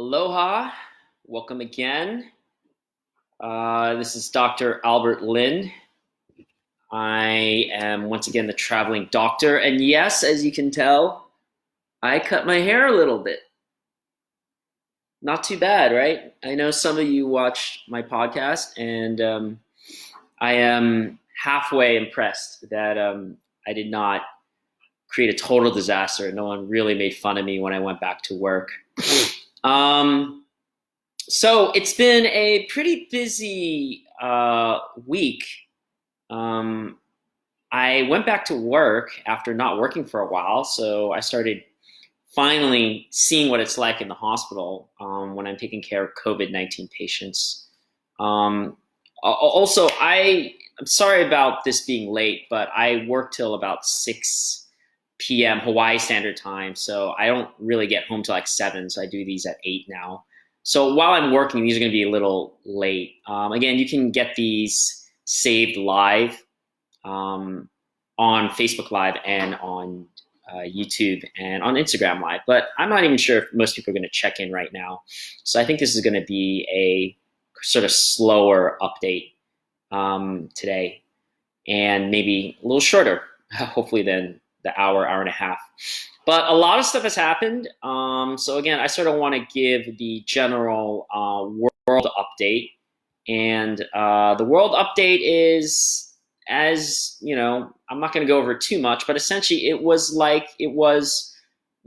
Aloha, welcome again. This is Dr. Albert Lin. I am once again the traveling doctor, and yes, as you can tell, I cut my hair a little bit. Not too bad, right? I know some of you watch my podcast, and I am halfway impressed that I did not create a total disaster. No one really made fun of me when I went back to work. Um, So it's been a pretty busy week. Um, I went back to work after not working for a while, so I started finally seeing what it's like in the hospital when I'm taking care of COVID-19 patients. Also, I'm sorry about this being late, but I work till about 6 p.m. Hawaii Standard Time, so I don't really get home till like 7, so I do these at 8 now. So while I'm working, these are going to be a little late. Again, you can get these saved live um, on Facebook Live and on YouTube and on Instagram Live. But I'm not even sure if most people are going to check in right now. So I think this is going to be a sort of slower update today, and maybe a little shorter, hopefully, than the hour and a half. But a lot of stuff has happened. So again, I sort of want to give the general world update. And the world update is, as you know, I'm not going to go over too much, but essentially it was like it was,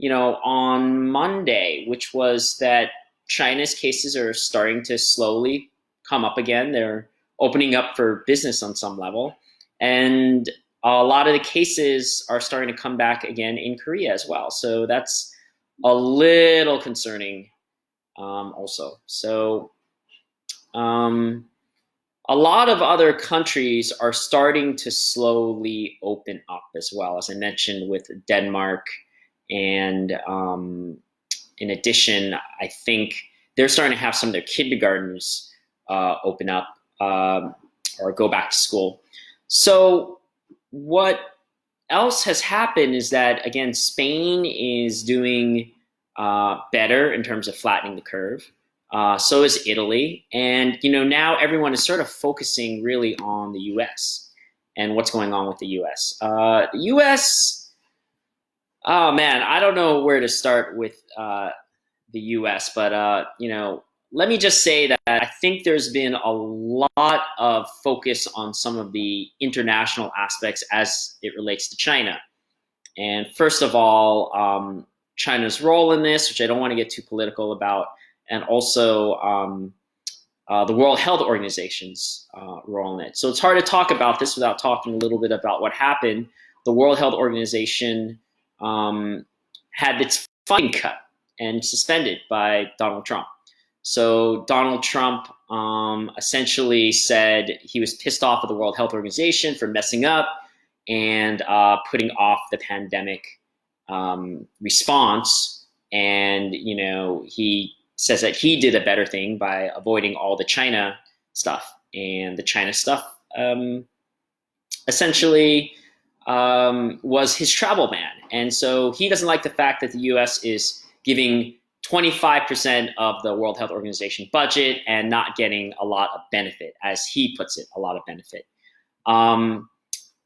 on Monday, which was that China's cases are starting to slowly come up again. They're opening up for business on some level. And a lot of the cases are starting to come back again in Korea as well. So that's a little concerning also. So a lot of other countries are starting to slowly open up as well, as I mentioned with Denmark. And in addition, I think they're starting to have some of their kindergartens open up or go back to school. So what else has happened is that, again, Spain is doing better in terms of flattening the curve. So is Italy. And, now everyone is sort of focusing really on the US and what's going on with the US. The US, oh man, I don't know where to start with the US, but, let me just say that I think there's been a lot of focus on some of the international aspects as it relates to China. And first of all, China's role in this, which I don't want to get too political about, and also the World Health Organization's role in it. So it's hard to talk about this without talking a little bit about what happened. The World Health Organization had its funding cut and suspended by Donald Trump. So Donald Trump essentially said he was pissed off at the World Health Organization for messing up and putting off the pandemic response. And, he says that he did a better thing by avoiding all the China stuff. And the China stuff essentially was his travel ban. And so he doesn't like the fact that the US is giving 25% of the World Health Organization budget and not getting a lot of benefit, as he puts it, a lot of benefit.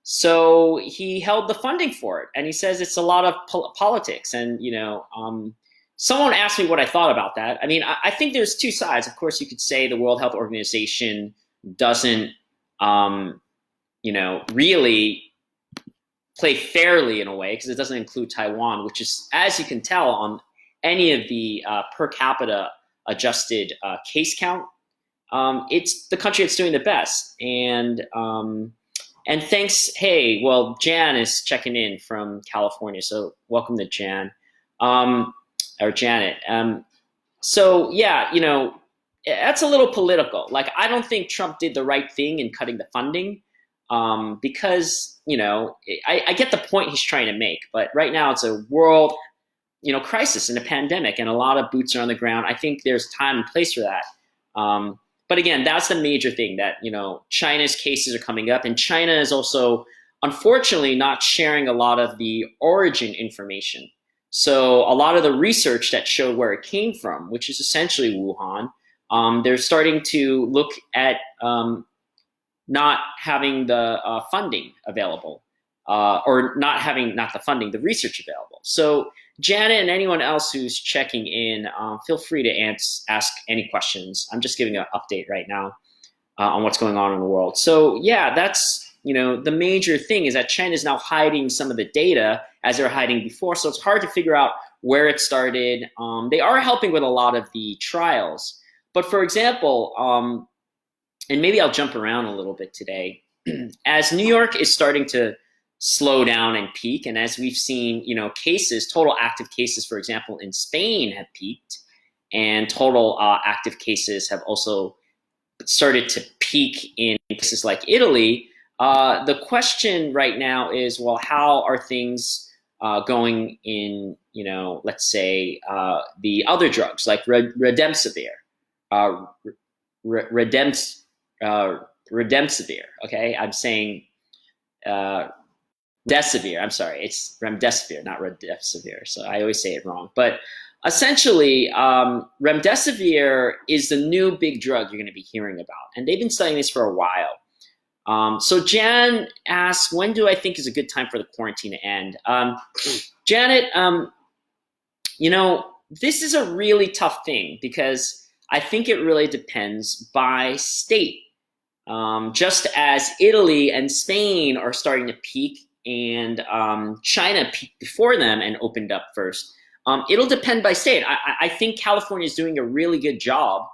So he held the funding for it, and he says it's a lot of politics. And someone asked me what I thought about that. I mean, I think there's two sides. Of course, you could say the World Health Organization doesn't, really play fairly in a way, because it doesn't include Taiwan, which is, as you can tell, on any of the per capita adjusted case count, it's the country that's doing the best. And thanks, hey, well, Jan is checking in from California, so welcome to Jan, or Janet. So yeah, that's a little political. Like, I don't think Trump did the right thing in cutting the funding, because, I get the point he's trying to make, but right now it's a world crisis and a pandemic, and a lot of boots are on the ground. I think there's time and place for that. But again, that's the major thing, that, China's cases are coming up, and China is also, unfortunately, not sharing a lot of the origin information. So a lot of the research that showed where it came from, which is essentially Wuhan, they're starting to look at not having the funding available, or not the funding, the research available. So Janet and anyone else who's checking in, feel free to ask any questions. I'm just giving an update right now on what's going on in the world. So yeah, that's, the major thing is that China is now hiding some of the data as they were hiding before. So it's hard to figure out where it started. They are helping with a lot of the trials. But for example, and maybe I'll jump around a little bit today, as New York is starting to slow down and peak, and as we've seen, total active cases, for example, in Spain have peaked, and total active cases have also started to peak in places like Italy. The question right now is, well, how are things going in, let's say the other drugs like Remdesivir, Remdesivir. Okay, I'm saying Remdesivir. I'm sorry, it's Remdesivir, not Remdesivir. So I always say it wrong. But essentially, Remdesivir is the new big drug you're going to be hearing about, and they've been studying this for a while. So Jan asks, when do I think is a good time for the quarantine to end? Janet, this is a really tough thing because I think it really depends by state. Just as Italy and Spain are starting to peak, and China peaked before them and opened up first, it'll depend by state. I think California is doing a really good job.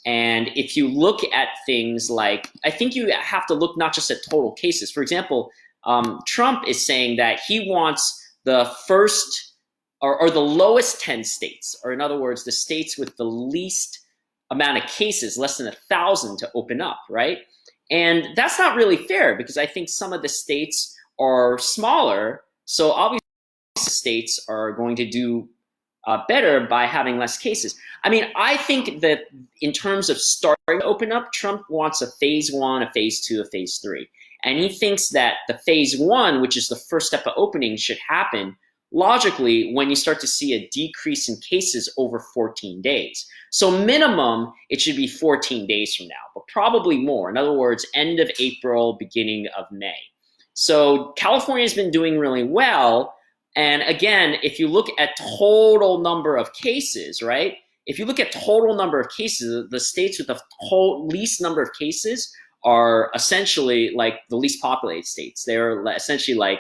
And if you look at things like, I think you have to look not just at total cases. For example, Trump is saying that he wants the first or the lowest 10 states, or in other words, the states with the least amount of cases, less than 1,000, to open up, right? And that's not really fair because I think some of the states are smaller. So obviously states are going to do better by having less cases. I mean, I think that in terms of starting to open up, Trump wants a phase 1, a phase 2, a phase 3. And he thinks that the phase 1, which is the first step of opening, should happen logically when you start to see a decrease in cases over 14 days. So minimum, it should be 14 days from now, but probably more. In other words, end of April, beginning of May. So California has been doing really well. And again, if you look at total number of cases, right? If you look at total number of cases, the states with the least number of cases are essentially like the least populated states. They're essentially like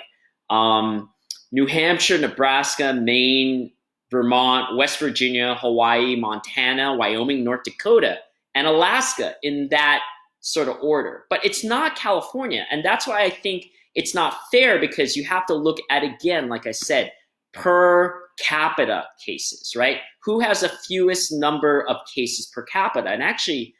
New Hampshire, Nebraska, Maine, Vermont, West Virginia, Hawaii, Montana, Wyoming, North Dakota, and Alaska, in that sort of order. But it's not California. And that's why I think it's not fair, because you have to look at, again, like I said, per capita cases, right? Who has the fewest number of cases per capita? And actually,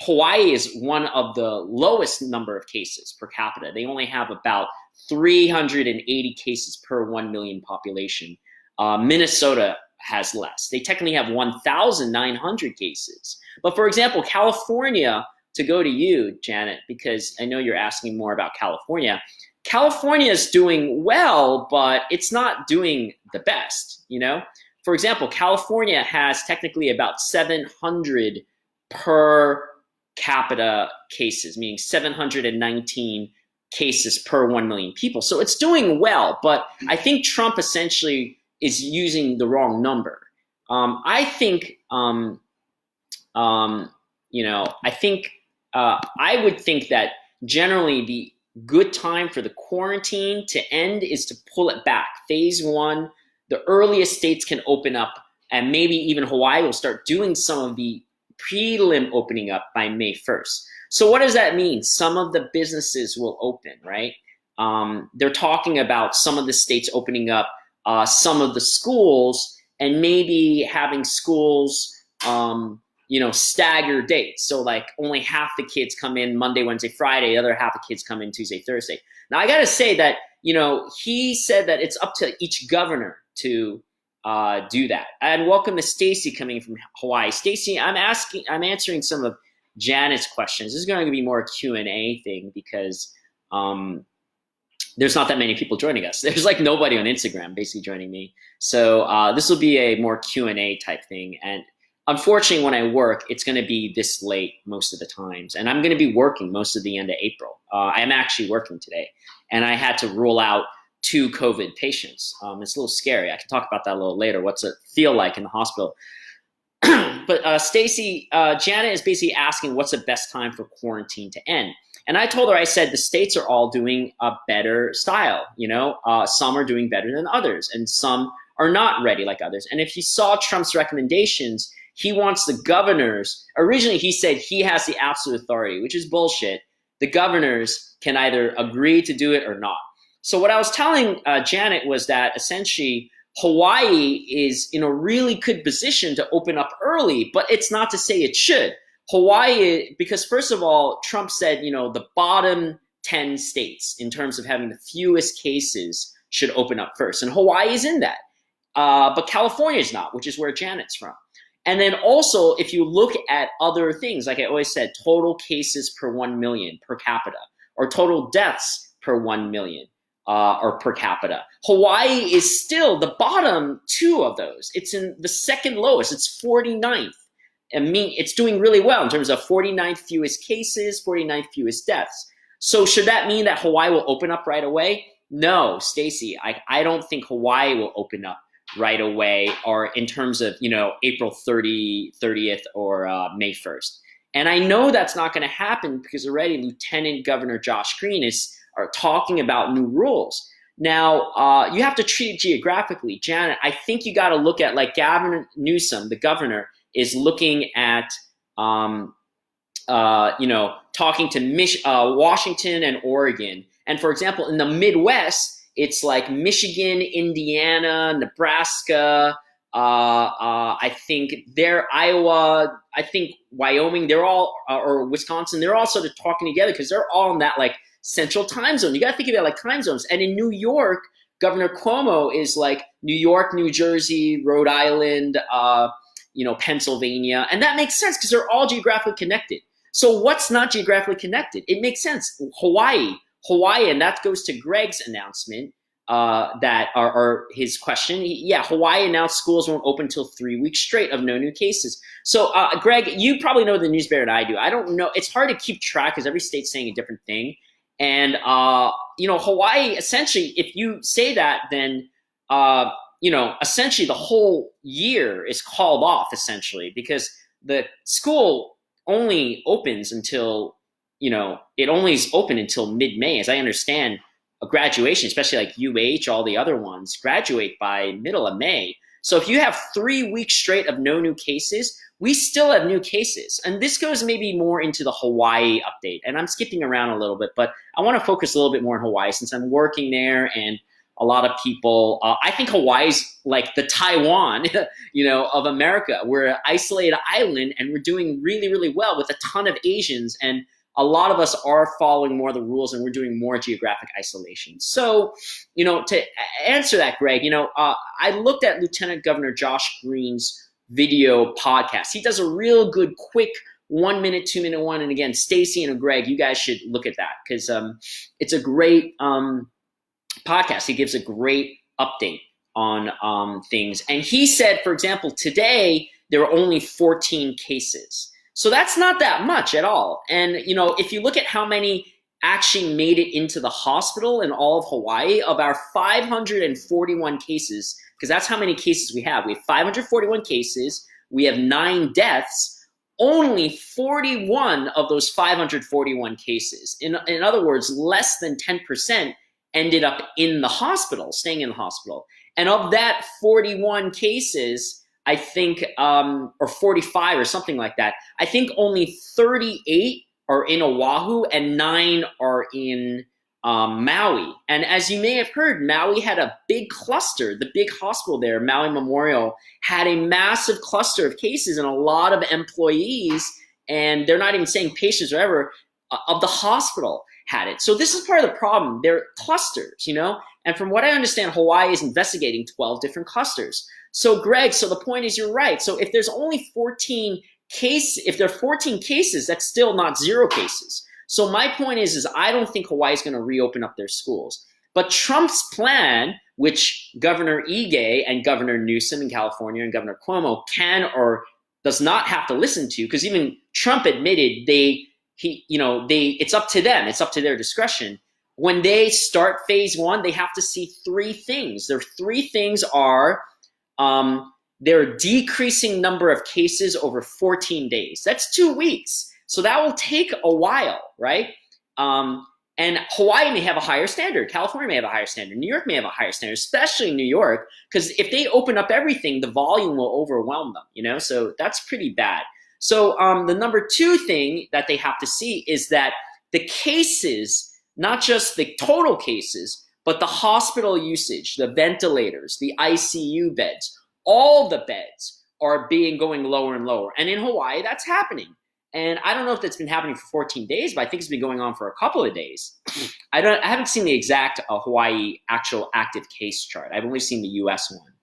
Hawaii is one of the lowest number of cases per capita. They only have about 380 cases per 1 million population. Minnesota has less. They technically have 1,900 cases. But for example, California, to go to you, Janet, because I know you're asking more about California. California is doing well, but it's not doing the best, For example, California has technically about 700 per capita cases, meaning 719 cases per 1 million people. So it's doing well, but I think Trump essentially is using the wrong number. I think, I would think that generally the good time for the quarantine to end is to pull it back. Phase 1, the earliest states can open up, and maybe even Hawaii will start doing some of the prelim opening up by May 1st. So what does that mean? Some of the businesses will open, right? They're talking about some of the states opening up some of the schools, and maybe having schools stagger dates. So like only half the kids come in Monday, Wednesday, Friday, the other half of kids come in Tuesday, Thursday. Now I got to say that, he said that it's up to each governor to do that. And welcome to Stacy coming from Hawaii. Stacy, I'm answering some of Janet's questions. This is going to be more a Q&A thing because, there's not that many people joining us. There's like nobody on Instagram basically joining me. So this will be a more Q&A type thing. And unfortunately, when I work, it's going to be this late most of the times. And I'm going to be working most of the end of April. I am actually working today. And I had to rule out 2 COVID patients. It's a little scary. I can talk about that a little later. What's it feel like in the hospital? But Stacy, Janet is basically asking what's the best time for quarantine to end. And I told her, I said, the states are all doing a better style. Some are doing better than others, and some are not ready like others. And if you saw Trump's recommendations, he wants the governors. Originally, he said he has the absolute authority, which is bullshit. The governors can either agree to do it or not. So what I was telling Janet was that essentially Hawaii is in a really good position to open up early, but it's not to say it should. Hawaii, because first of all, Trump said, the bottom 10 states in terms of having the fewest cases should open up first. And Hawaii is in that. But California is not, which is where Janet's from. And then also, if you look at other things, like I always said, total cases per 1 million per capita, or total deaths per 1 million or per capita. Hawaii is still the bottom 2 of those. It's in the second lowest. It's 49th. I mean, it's doing really well in terms of 49th fewest cases, 49th fewest deaths. So should that mean that Hawaii will open up right away? No, Stacy, I don't think Hawaii will open up right away, or in terms of, April 30th or May 1st. And I know that's not going to happen because already Lieutenant Governor Josh Green are talking about new rules. Now, you have to treat it geographically. Janet, I think you got to look at, like Gavin Newsom, the governor, is looking at, talking to Washington and Oregon. And for example, in the Midwest, it's like Michigan, Indiana, Nebraska, I think Iowa, I think Wyoming, they're all, or Wisconsin, they're all sort of talking together because they're all in that like central time zone. You got to think about like time zones. And in New York, Governor Cuomo is like New York, New Jersey, Rhode Island, Pennsylvania. And that makes sense because they're all geographically connected. So what's not geographically connected? It makes sense. Hawaii, and that goes to Greg's announcement, or his question. Hawaii announced schools won't open until 3 weeks straight of no new cases. So Greg, you probably know the news better than I do. I don't know. It's hard to keep track because every state's saying a different thing. And, Hawaii, essentially, if you say that, then, essentially the whole year is called off, essentially, because the school only opens until, it only is open until mid-May, as I understand. A graduation, especially like UH, all the other ones, graduate by middle of May. So if you have 3 weeks straight of no new cases, we still have new cases. And this goes maybe more into the Hawaii update. And I'm skipping around a little bit, but I want to focus a little bit more on Hawaii since I'm working there, and a lot of people, I think Hawaii's like the Taiwan, of America. We're an isolated island and we're doing really, really well with a ton of Asians. And a lot of us are following more of the rules and we're doing more geographic isolation. So, to answer that, Greg, I looked at Lieutenant Governor Josh Green's video podcast. He does a real good, quick 1 minute, 2 minute one. And again, Stacy and Greg, you guys should look at that because it's a great podcast. He gives a great update on things. And he said, for example, today there were only 14 cases. So that's not that much at all. And, if you look at how many actually made it into the hospital in all of Hawaii, of our 541 cases, because that's how many cases we have. We have 541 cases. We have 9 deaths. Only 41 of those 541 cases, in other words, less than 10%, ended up in the hospital, staying in the hospital. And of that 41 cases, I think, or 45 or something like that, I think only 38 are in Oahu and 9 are in Maui. And as you may have heard, Maui had a big cluster. The big hospital there, Maui Memorial, had a massive cluster of cases, and a lot of employees, and they're not even saying patients or whatever, of the hospital had it. So this is part of the problem. They're clusters, and from what I understand, Hawaii is investigating 12 different clusters. So Greg, so the point is you're right. So if there's only 14 cases, if there are 14 cases, that's still not 0 cases. So my point is I don't think Hawaii is going to reopen up their schools. But Trump's plan, which Governor Ige and Governor Newsom in California and Governor Cuomo can or does not have to listen to, because even Trump admitted it's up to them, it's up to their discretion. When they start phase one, they have to see three things. Their three things are their decreasing number of cases over 14 days. That's 2 weeks. So that will take a while, right? And Hawaii may have a higher standard. California may have a higher standard. New York may have a higher standard, especially New York, because if they open up everything, the volume will overwhelm them, So that's pretty bad. So the number two thing that they have to see is that the cases, not just the total cases, but the hospital usage, the ventilators, the ICU beds, all the beds are going lower and lower. And in Hawaii, that's happening. And I don't know if that's been happening for 14 days, but I think it's been going on for a couple of days. I haven't seen the exact Hawaii actual active case chart. I've only seen the US one.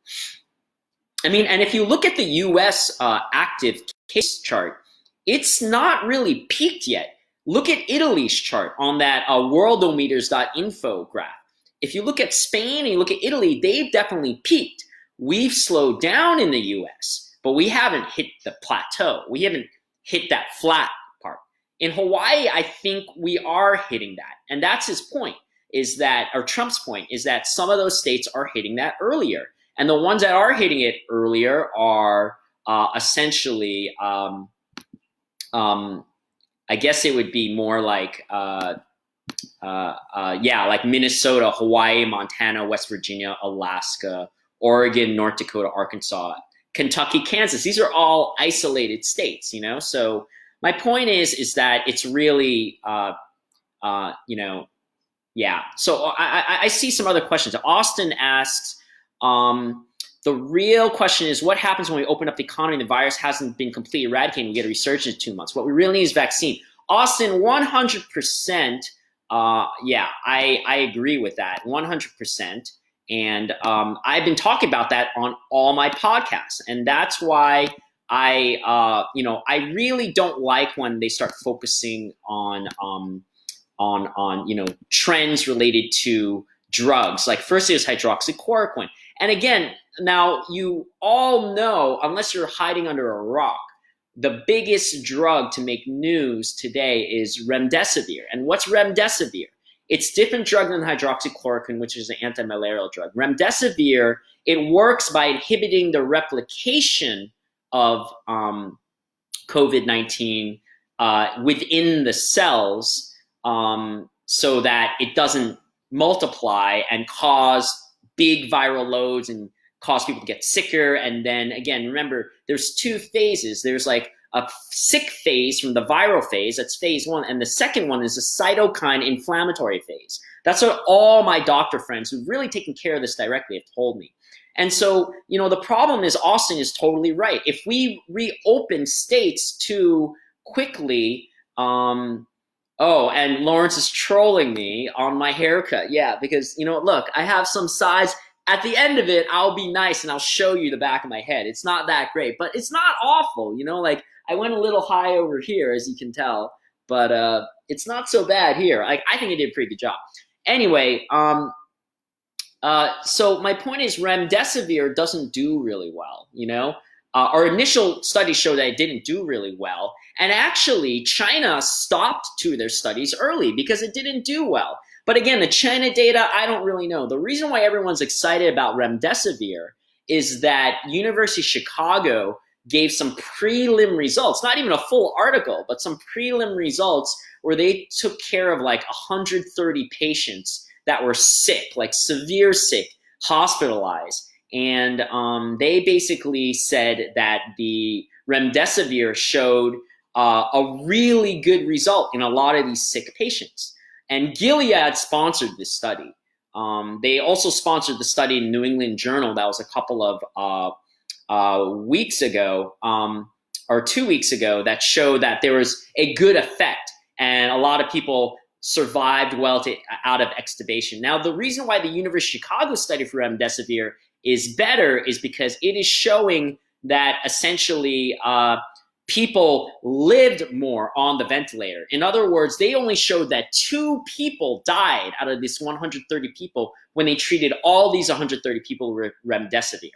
I mean, and if you look at the US active case chart, it's not really peaked yet. Look at Italy's chart on that worldometers.info graph. If you look at Spain and you look at Italy, they've definitely peaked. We've slowed down in the US, but we haven't hit the plateau. We haven't hit that flat part. In Hawaii, I think we are hitting that. And that's his point, or Trump's point, is that some of those states are hitting that earlier. And the ones that are hitting it earlier are essentially, I guess it would be more like, like Minnesota, Hawaii, Montana, West Virginia, Alaska, Oregon, North Dakota, Arkansas, Kentucky, Kansas. These are all isolated states, So my point is that it's really, So I see some other questions. Austin asks, the real question is, what happens when we open up the economy and the virus hasn't been completely eradicated and we get a resurgence in 2 months? What we really need is vaccine. Austin, 100%. I agree with that, 100%. And I've been talking about that on all my podcasts, and that's why I really don't like when they start focusing on trends related to drugs. Like first it was hydroxychloroquine, and again, now you all know, unless you're hiding under a rock, the biggest drug to make news today is remdesivir. And what's remdesivir? It's a different drug than hydroxychloroquine, which is an anti-malarial drug. Remdesivir, it works by inhibiting the replication of COVID-19 within the cells so that it doesn't multiply and cause big viral loads and cause people to get sicker. And then again, remember, there's two phases. There's like a sick phase from the viral phase, that's phase one, and the second one is a cytokine inflammatory phase. That's what all my doctor friends who've really taken care of this directly have told me. And so, the problem is Austin is totally right. If we reopen states too quickly, and Lawrence is trolling me on my haircut. Yeah, because, look, I have some size. At the end of it, I'll be nice and I'll show you the back of my head. It's not that great, but it's not awful, like I went a little high over here, as you can tell, but it's not so bad here. I think I did a pretty good job. Anyway, so my point is remdesivir doesn't do really well, Our initial studies show that it didn't do really well. And actually, China stopped 2 of their studies early because it didn't do well. But again, the China data, I don't really know. The reason why everyone's excited about remdesivir is that University of Chicago gave some prelim results, not even a full article, but some prelim results where they took care of like 130 patients that were sick, like severe sick, hospitalized. And they basically said that the remdesivir showed a really good result in a lot of these sick patients. And Gilead sponsored this study. They also sponsored the study in New England Journal that was a couple of weeks ago, or 2 weeks ago, that showed that there was a good effect and a lot of people survived well out of extubation. Now, the reason why the University of Chicago study for remdesivir is better is because it is showing that essentially people lived more on the ventilator. In other words, they only showed that 2 people died out of this 130 people when they treated all these 130 people with remdesivir.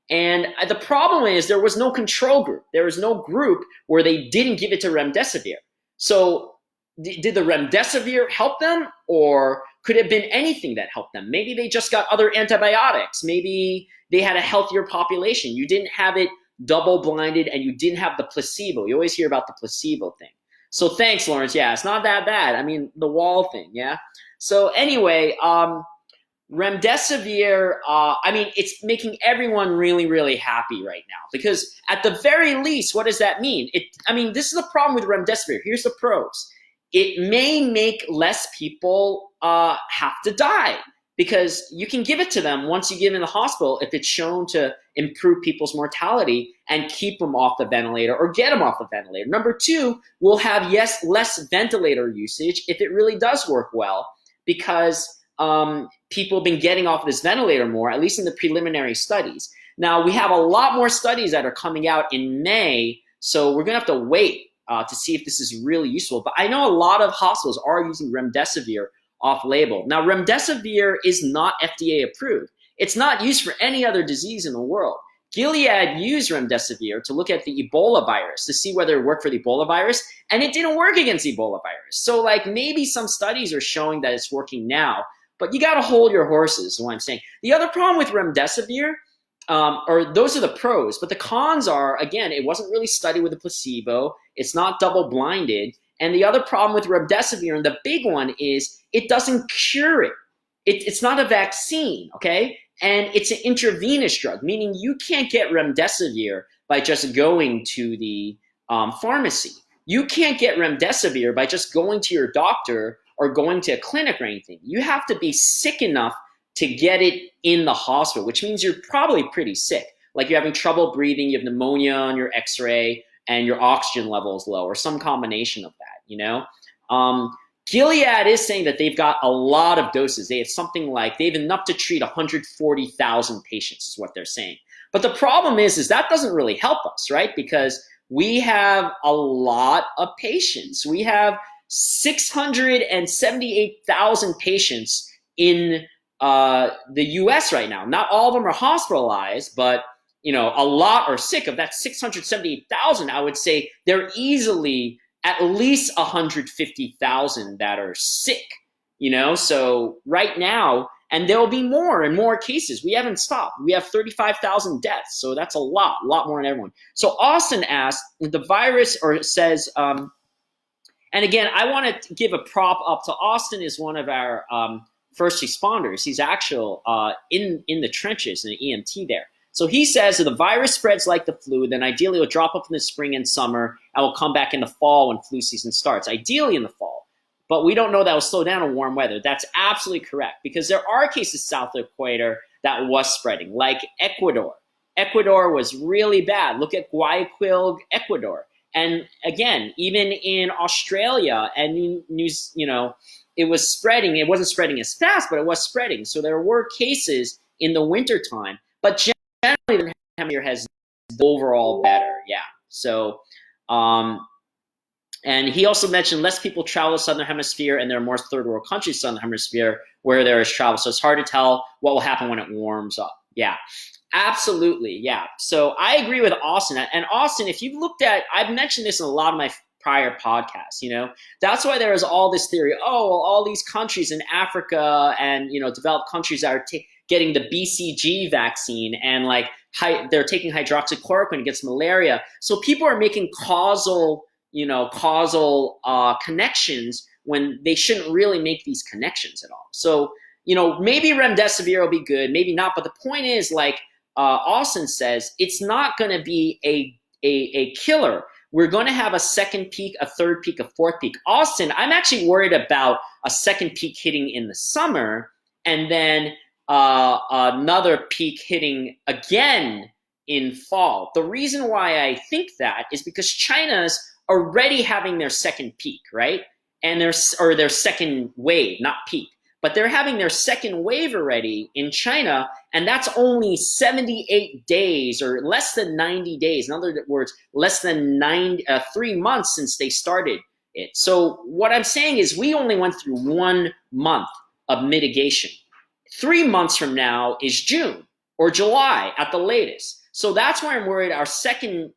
And the problem is there was no control group. There was no group where they didn't give it to remdesivir. So did the remdesivir help them, or could it have been anything that helped them? Maybe they just got other antibiotics. Maybe they had a healthier population. You didn't have it double blinded and you didn't have the placebo. You always hear about the placebo thing. So thanks, Lawrence. Yeah, it's not that bad. I mean, the wall thing, yeah? So anyway, remdesivir, I mean, it's making everyone really, really happy right now, because at the very least, what does that mean? I mean, this is the problem with remdesivir. Here's the pros. It may make less people have to die, because you can give it to them once you get in the hospital if it's shown to improve people's mortality and keep them off the ventilator or get them off the ventilator. Number 2, we'll have, yes, less ventilator usage if it really does work well, because people have been getting off this ventilator more, at least in the preliminary studies. Now, we have a lot more studies that are coming out in May, so we're going to have to wait to see if this is really useful. But I know a lot of hospitals are using remdesivir off-label. Now, remdesivir is not FDA approved. It's not used for any other disease in the world. Gilead used remdesivir to look at the Ebola virus to see whether it worked for the Ebola virus, and it didn't work against Ebola virus. So, like, maybe some studies are showing that it's working now, but you got to hold your horses, is what I'm saying. The other problem with remdesivir, or those are the pros, but the cons are, again, it wasn't really studied with a placebo. It's not double-blinded. And the other problem with remdesivir, and the big one, is it doesn't cure it. It's not a vaccine, okay? And it's an intravenous drug, meaning you can't get remdesivir by just going to the pharmacy. You can't get remdesivir by just going to your doctor or going to a clinic or anything. You have to be sick enough to get it in the hospital, which means you're probably pretty sick. Like you're having trouble breathing, you have pneumonia on your x-ray, and your oxygen level is low, or some combination of that, you know? Gilead is saying that they've got a lot of doses. They have something like, they have enough to treat 140,000 patients is what they're saying. But the problem is that doesn't really help us, right? Because we have a lot of patients. We have 678,000 patients in the US right now. Not all of them are hospitalized, but you know, a lot are sick. Of that 678,000, I would say they're easily at least 150,000 that are sick, you know? So right now, and there will be more and more cases. We haven't stopped. We have 35,000 deaths. So that's a lot more than everyone. So Austin asked, the virus, or says, and again, I want to give a prop up to Austin, is one of our first responders. He's actual in the trenches, in the EMT there. So he says, if the virus spreads like the flu, then ideally it will drop off in the spring and summer and will come back in the fall when flu season starts, ideally in the fall. But we don't know that will slow down in warm weather. That's absolutely correct, because there are cases south of the equator that was spreading, like Ecuador. Ecuador was really bad. Look at Guayaquil, Ecuador. And again, even in Australia and it was spreading. It wasn't spreading as fast, but it was spreading. So there were cases in the wintertime. But generally, the hemisphere has overall better, yeah. So, and he also mentioned less people travel to the southern hemisphere, and there are more third world countries in the southern hemisphere where there is travel. So it's hard to tell what will happen when it warms up. Yeah, absolutely, yeah. So I agree with Austin. And Austin, if you've looked at, I've mentioned this in a lot of my prior podcasts, you know, that's why there is all this theory, oh, well, all these countries in Africa and, you know, developed countries that are getting the BCG vaccine, and like they're taking hydroxychloroquine against malaria. So people are making causal connections when they shouldn't really make these connections at all. So, you know, maybe remdesivir will be good, maybe not. But the point is, like Austin says, it's not going to be a killer. We're going to have a second peak, a third peak, a fourth peak. Austin, I'm actually worried about a second peak hitting in the summer, and then another peak hitting again in fall. The reason why I think that is because China's already having their second peak, right? And their second wave, not peak. but they're having their second wave already in China, and that's only 78 days or less than 90 days. In other words, less than 3 months since they started it. So what I'm saying is we only went through 1 month of mitigation. 3 months from now is June or July at the latest. So that's why I'm worried our second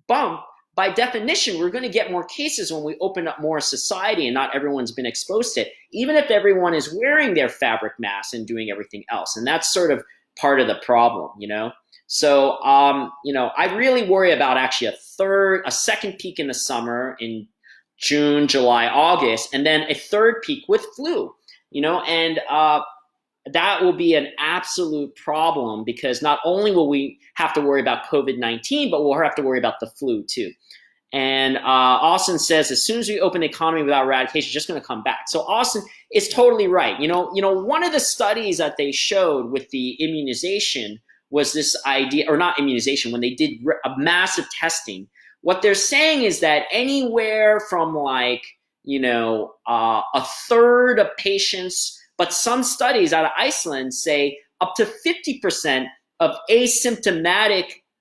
bump, by definition, we're going to get more cases when we open up more society and not everyone's been exposed to it, even if everyone is wearing their fabric masks and doing everything else. And that's sort of part of the problem, you know? So, you know, I really worry about actually a second peak in the summer in June, July, August, and then a third peak with flu, you know, and that will be an absolute problem because not only will we have to worry about COVID-19, but we'll have to worry about the flu too. And Austin says, as soon as we open the economy without eradication, it's just going to come back. So Austin is totally right. You know, one of the studies that they showed with the immunization was this idea, or not immunization, when they did a massive testing. What they're saying is that anywhere from like, you know, a third of patients, but some studies out of Iceland say up to 50% of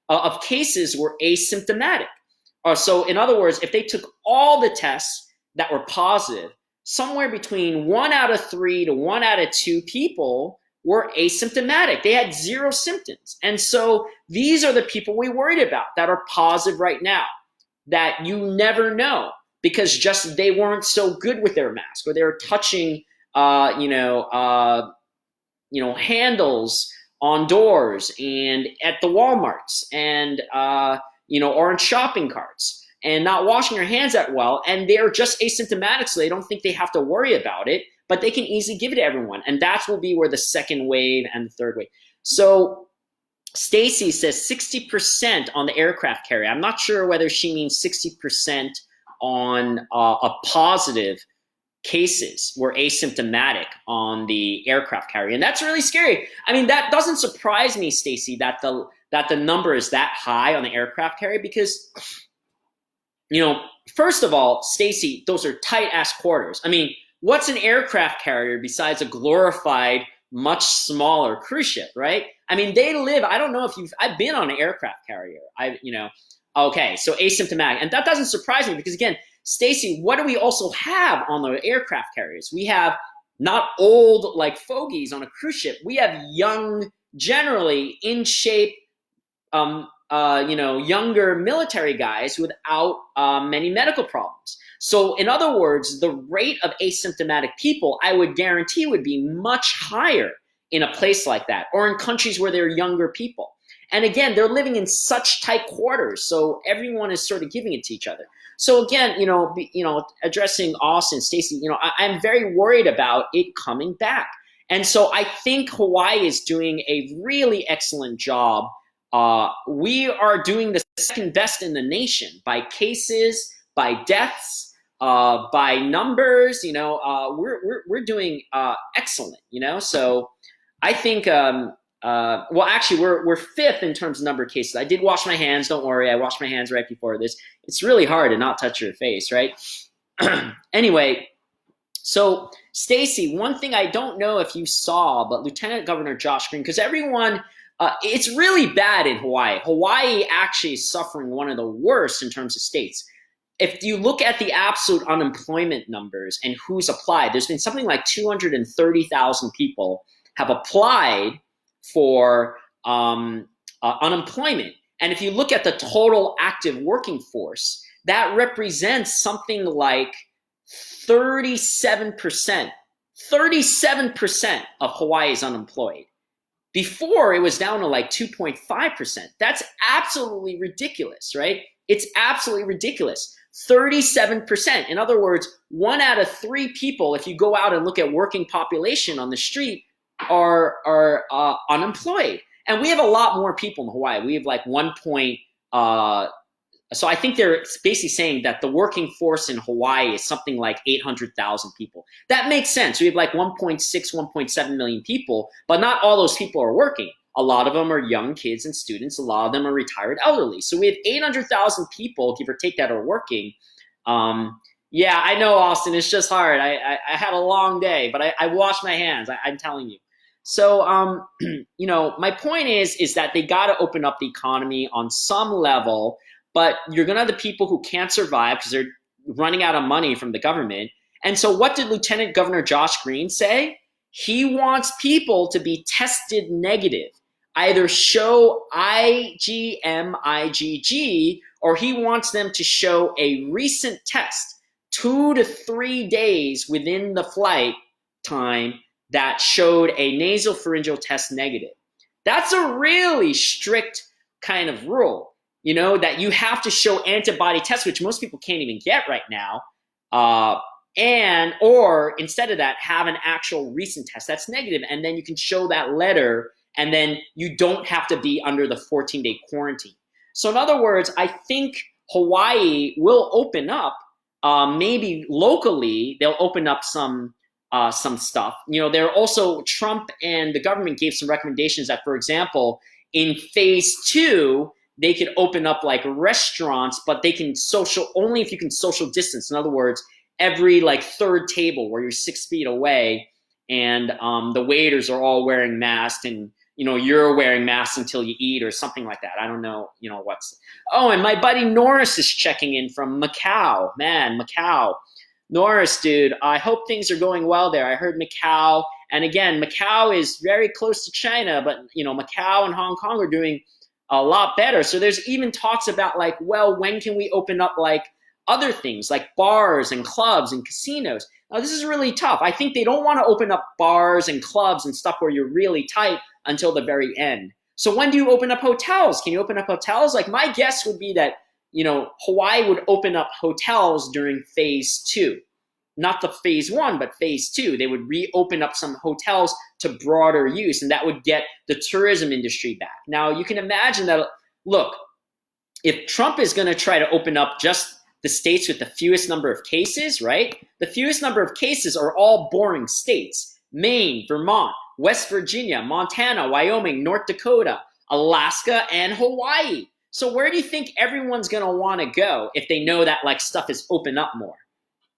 of cases were asymptomatic. So in other words, if they took all the tests that were positive, somewhere between 1 out of 3 to 1 out of 2 people were asymptomatic. They had 0 symptoms. And so these are the people we worried about that are positive right now, that you never know because just they weren't so good with their mask, or they were touching handles on doors and at the Walmarts and, or in shopping carts and not washing their hands that well. And they're just asymptomatic, so they don't think they have to worry about it, but they can easily give it to everyone. And that will be where the second wave and the third wave. So Stacy says 60% on the aircraft carrier. I'm not sure whether she means 60% on a positive cases were asymptomatic on the aircraft carrier, and that's really scary. I mean, that doesn't surprise me, Stacy, that the number is that high on the aircraft carrier because, you know, first of all, Stacy, those are tight ass quarters. I mean, what's an aircraft carrier besides a glorified, much smaller cruise ship, right? I mean, they live. I don't know if I've been on an aircraft carrier. Okay, so asymptomatic, and that doesn't surprise me because again, Stacy, what do we also have on the aircraft carriers? We have not old like fogies on a cruise ship. We have young, generally in shape, younger military guys without many medical problems. So in other words, the rate of asymptomatic people, I would guarantee, would be much higher in a place like that, or in countries where there are younger people. And again, they're living in such tight quarters, so everyone is sort of giving it to each other. So again, addressing Austin, Stacy, I'm very worried about it coming back. And so I think Hawaii is doing a really excellent job. We are doing the second best in the nation by cases, by deaths, by numbers. We're doing excellent. So I think. Actually, we're 5th in terms of number of cases. I did wash my hands. Don't worry, I washed my hands right before this. It's really hard to not touch your face, right? Anyway, so Stacy, one thing I don't know if you saw, but Lieutenant Governor Josh Green, because everyone, it's really bad in Hawaii. Hawaii actually is suffering one of the worst in terms of states. If you look at the absolute unemployment numbers and who's applied, there's been something like 230,000 people have applied for unemployment. And if you look at the total active working force, that represents something like 37%. 37% of Hawaii is unemployed. Before, it was down to like 2.5%. That's absolutely ridiculous, right? It's absolutely ridiculous. 37%. In other words, 1 out of 3 people, if you go out and look at working population on the street, are unemployed. And we have a lot more people in Hawaii. We have like so I think they're basically saying that the working force in Hawaii is something like 800,000 people. That makes sense. We have like 1.6, 1.7 million people, but not all those people are working. A lot of them are young kids and students. A lot of them are retired elderly. So we have 800,000 people, give or take, that are working. Yeah, I know, Austin. It's just hard. I had a long day, but I washed my hands. I'm telling you. So, my point is that they got to open up the economy on some level, but you're gonna have the people who can't survive because they're running out of money from the government. And so, what did Lieutenant Governor Josh Green say? He wants people to be tested negative, either show IgM, or he wants them to show a recent test 2 to 3 days within the flight time that showed a nasopharyngeal test negative. That's a really strict kind of rule, that you have to show antibody tests, which most people can't even get right now. Or instead of that, have an actual recent test that's negative, and then you can show that letter, and then you don't have to be under the 14-day quarantine. So in other words, I think Hawaii will open up. Maybe locally, they'll open up some stuff. They're also, Trump and the government gave some recommendations that, for example, in phase 2, they could open up like restaurants, but they can only if you can social distance. In other words, every like third table where you're 6 feet away, and the waiters are all wearing masks, and you're wearing masks until you eat or something like that. I don't know, what's. Oh, and my buddy Norris is checking in from Macau. Man, Macau. Norris, dude, I hope things are going well there. I heard Macau, and again, Macau is very close to China, but Macau and Hong Kong are doing a lot better. So there's even talks about like, well, when can we open up like other things like bars and clubs and casinos? Now, this is really tough. I think they don't want to open up bars and clubs and stuff where you're really tight until the very end. So when do you open up hotels? Can you open up hotels? Like my guess would be that, Hawaii would open up hotels during phase 2. Not the phase 1, but phase 2. They would reopen up some hotels to broader use, and that would get the tourism industry back. Now, you can imagine that, look, if Trump is going to try to open up just the states with the fewest number of cases, right? The fewest number of cases are all boring states. Maine, Vermont, West Virginia, Montana, Wyoming, North Dakota, Alaska, and Hawaii. So where do you think everyone's going to want to go if they know that like stuff is open up more?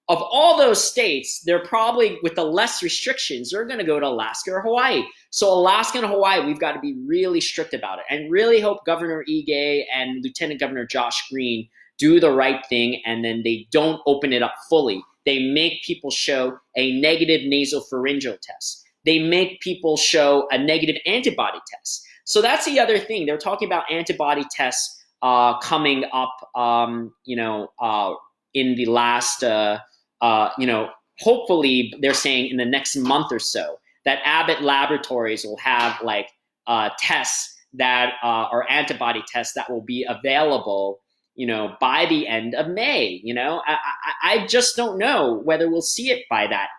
Of all those states, they're probably, with the less restrictions, they're going to go to Alaska or Hawaii. So Alaska and Hawaii, we've got to be really strict about it, and really hope Governor Ige and Lieutenant Governor Josh Green do the right thing, and then they don't open it up fully. They make people show a negative nasopharyngeal test. They make people show a negative antibody test. So that's the other thing. They're talking about antibody tests coming up, in the last, hopefully they're saying in the next month or so that Abbott Laboratories will have like tests that are antibody tests that will be available, by the end of May. I just don't know whether we'll see it by that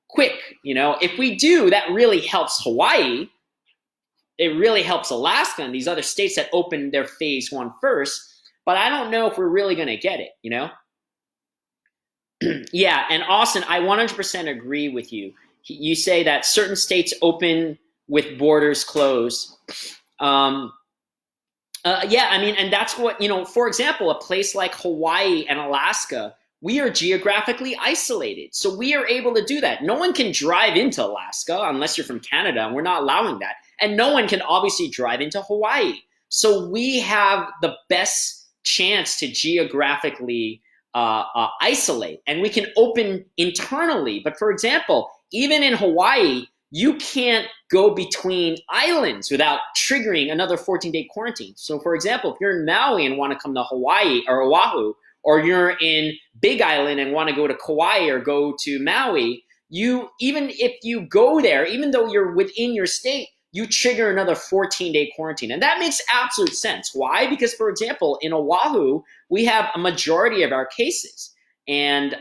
quick. If we do, that really helps Hawaii. It really helps Alaska and these other states that opened their phase 1 first. But I don't know if we're really going to get it, Yeah, and Austin, I 100% agree with you. You say that certain states open with borders closed. Yeah, I mean, and that's what, for example, a place like Hawaii and Alaska, we are geographically isolated. So we are able to do that. No one can drive into Alaska unless you're from Canada, and we're not allowing that. And no one can obviously drive into Hawaii. So we have the best chance to geographically isolate, and we can open internally. But for example, even in Hawaii, you can't go between islands without triggering another 14-day quarantine. So for example, if you're in Maui and want to come to Hawaii or Oahu, or you're in Big Island and want to go to Kauai or go to Maui, even if you go there, even though you're within your state, you trigger another 14-day quarantine. And that makes absolute sense. Why? Because, for example, in Oahu, we have a majority of our cases. And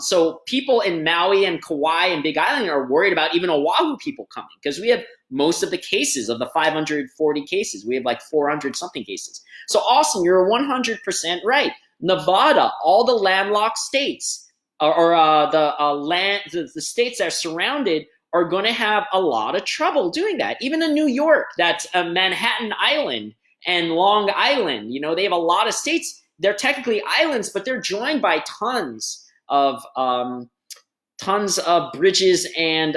so people in Maui and Kauai and Big Island are worried about even Oahu people coming, because we have most of the cases of the 540 cases. We have like 400 something cases. So Austin, you're 100% right. Nevada, all the landlocked states, the states that are surrounded, are going to have a lot of trouble doing that. Even in New York, that's Manhattan Island and Long Island, they have a lot of states. They're technically islands, but they're joined by tons of tons of bridges and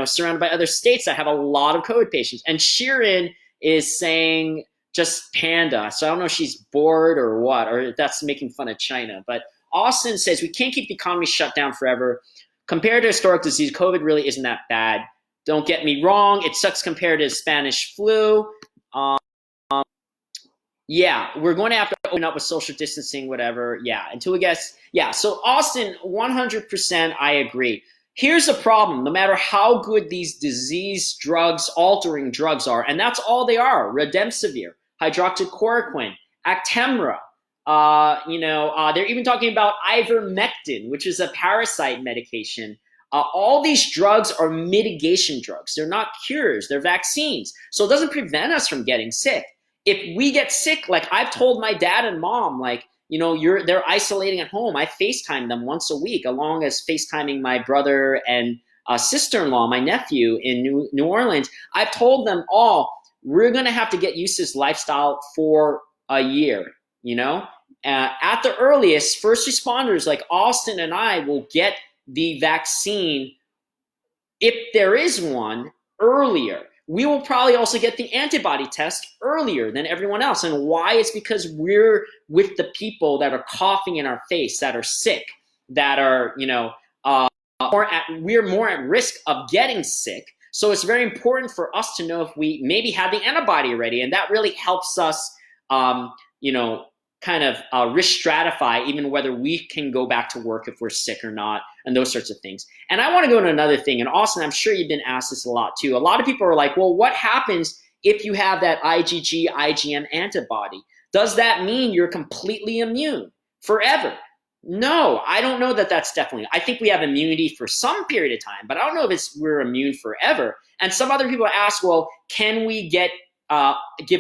surrounded by other states that have a lot of COVID patients. And Sheeran is saying just panda. So I don't know if she's bored or what, or if that's making fun of China. But Austin says we can't keep the economy shut down forever. Compared to historic disease, COVID really isn't that bad. Don't get me wrong, it sucks compared to Spanish flu. Yeah, we're going to have to open up with social distancing, whatever. Yeah, until we get, yeah. So Austin, 100%, I agree. Here's the problem: no matter how good these disease drugs, altering drugs are, and that's all they are: remdesivir, hydroxychloroquine, Actemra. They're even talking about ivermectin, which is a parasite medication. All these drugs are mitigation drugs. They're not cures. They're vaccines. So it doesn't prevent us from getting sick. If we get sick, like I've told my dad and mom, like, they're isolating at home. I FaceTime them once a week, along as FaceTiming my brother and sister-in-law, my nephew in New Orleans. I've told them all, we're going to have to get used to this lifestyle for a year, at the earliest, first responders like Austin and I will get the vaccine, if there is one, earlier. We will probably also get the antibody test earlier than everyone else. And why? It's because we're with the people that are coughing in our face, that are sick, that are, we're more at risk of getting sick. So it's very important for us to know if we maybe have the antibody already. And that really helps us, kind of risk stratify even whether we can go back to work if we're sick or not, and those sorts of things. And I want to go to another thing. And Austin, I'm sure you've been asked this a lot too. A lot of people are like, well, what happens if you have that IgG, IgM antibody? Does that mean you're completely immune forever? No, I don't know that that's definitely. I think we have immunity for some period of time, but I don't know if we're immune forever. And some other people ask, well, can we give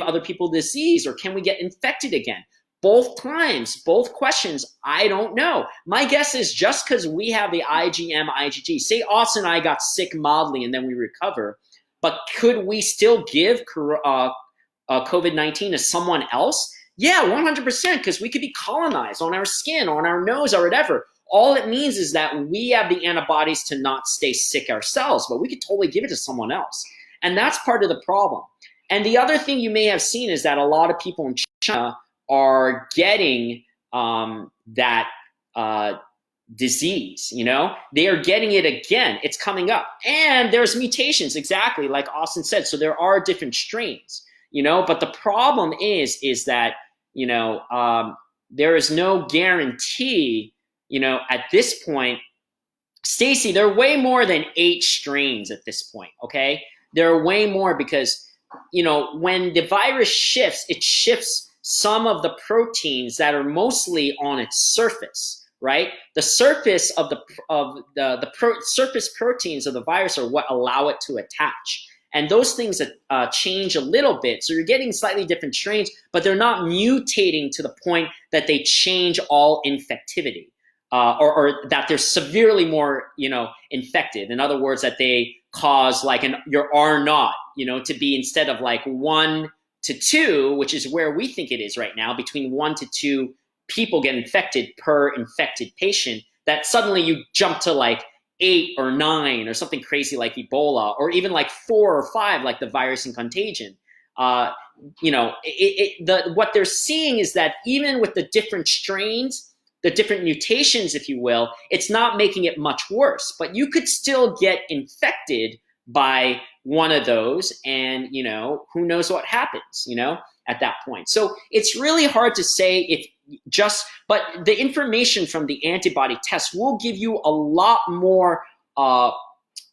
other people disease, or can we get infected again? Both times, both questions, I don't know. My guess is just because we have the IgM, IgG, say Austin and I got sick mildly and then we recover, but could we still give COVID-19 to someone else? Yeah, 100%, because we could be colonized on our skin, on our nose, or whatever. All it means is that we have the antibodies to not stay sick ourselves, but we could totally give it to someone else. And that's part of the problem. And the other thing you may have seen is that a lot of people in China are getting that disease, they are getting it again. It's coming up, and there's mutations, exactly like Austin said. So there are different strains, but the problem is that, there is no guarantee, at this point. Stacy, there are way more than 8 strains at this point. Okay. There are way more because, when the virus shifts, it shifts some of the proteins that are mostly on its surface, right? The surface of the surface proteins of the virus are what allow it to attach. And those things change a little bit. So you're getting slightly different strains, but they're not mutating to the point that they change all infectivity, or that they're severely more, infective. In other words, that they cause like your R naught, to be instead of like 1 to 2, which is where we think it is right now, between 1 to 2 people get infected per infected patient, that suddenly you jump to like 8 or 9 or something crazy like Ebola, or even like 4 or 5 like the virus in Contagion. What they're seeing is that even with the different strains, the different mutations, if you will, it's not making it much worse. But you could still get infected by one of those, and who knows what happens, at that point. So it's really hard to say but the information from the antibody test will give you a lot more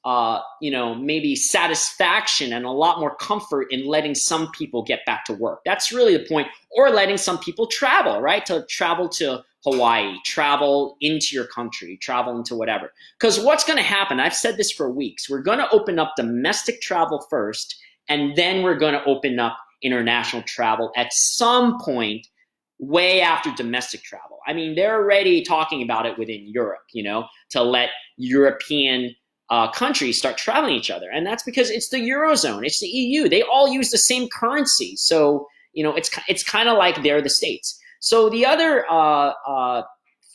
maybe satisfaction and a lot more comfort in letting some people get back to work. That's really the point. Or letting some people travel, right? To travel to Hawaii, travel into your country, travel into whatever. Because what's going to happen, I've said this for weeks, we're going to open up domestic travel first, and then we're going to open up international travel at some point way after domestic travel. I mean, they're already talking about it within Europe, to let European countries start traveling each other. And that's because it's the Eurozone, it's the EU. They all use the same currency. So, it's kind of like they're the States. So the other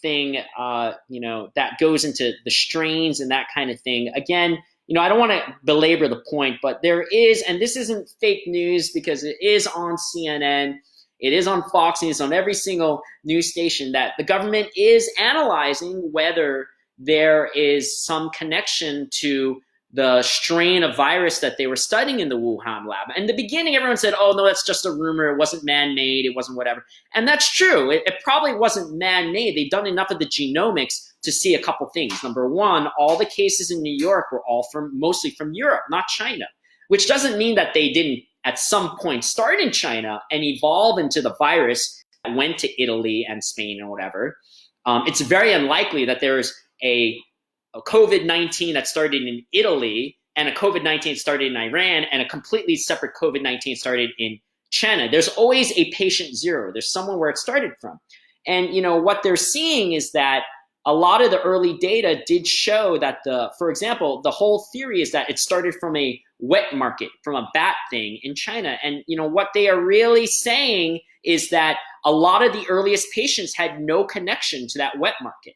thing, that goes into the strains and that kind of thing. Again, I don't want to belabor the point, but there is, and this isn't fake news because it is on CNN, it is on Fox News, on every single news station, that the government is analyzing whether there is some connection to the strain of virus that they were studying in the Wuhan lab. In the beginning, everyone said, oh, no, that's just a rumor. It wasn't man-made. It wasn't whatever. And that's true. It probably wasn't man-made. They've done enough of the genomics to see a couple things. Number one, all the cases in New York were all mostly from Europe, not China, which doesn't mean that they didn't at some point start in China and evolve into the virus that went to Italy and Spain or whatever. It's very unlikely that there's a COVID-19 that started in Italy and a COVID-19 started in Iran and a completely separate COVID-19 started in China. There's always a patient zero. There's someone where it started from. And what they're seeing is that a lot of the early data did show that for example, the whole theory is that it started from a wet market, from a bat thing in China. And what they are really saying is that a lot of the earliest patients had no connection to that wet market.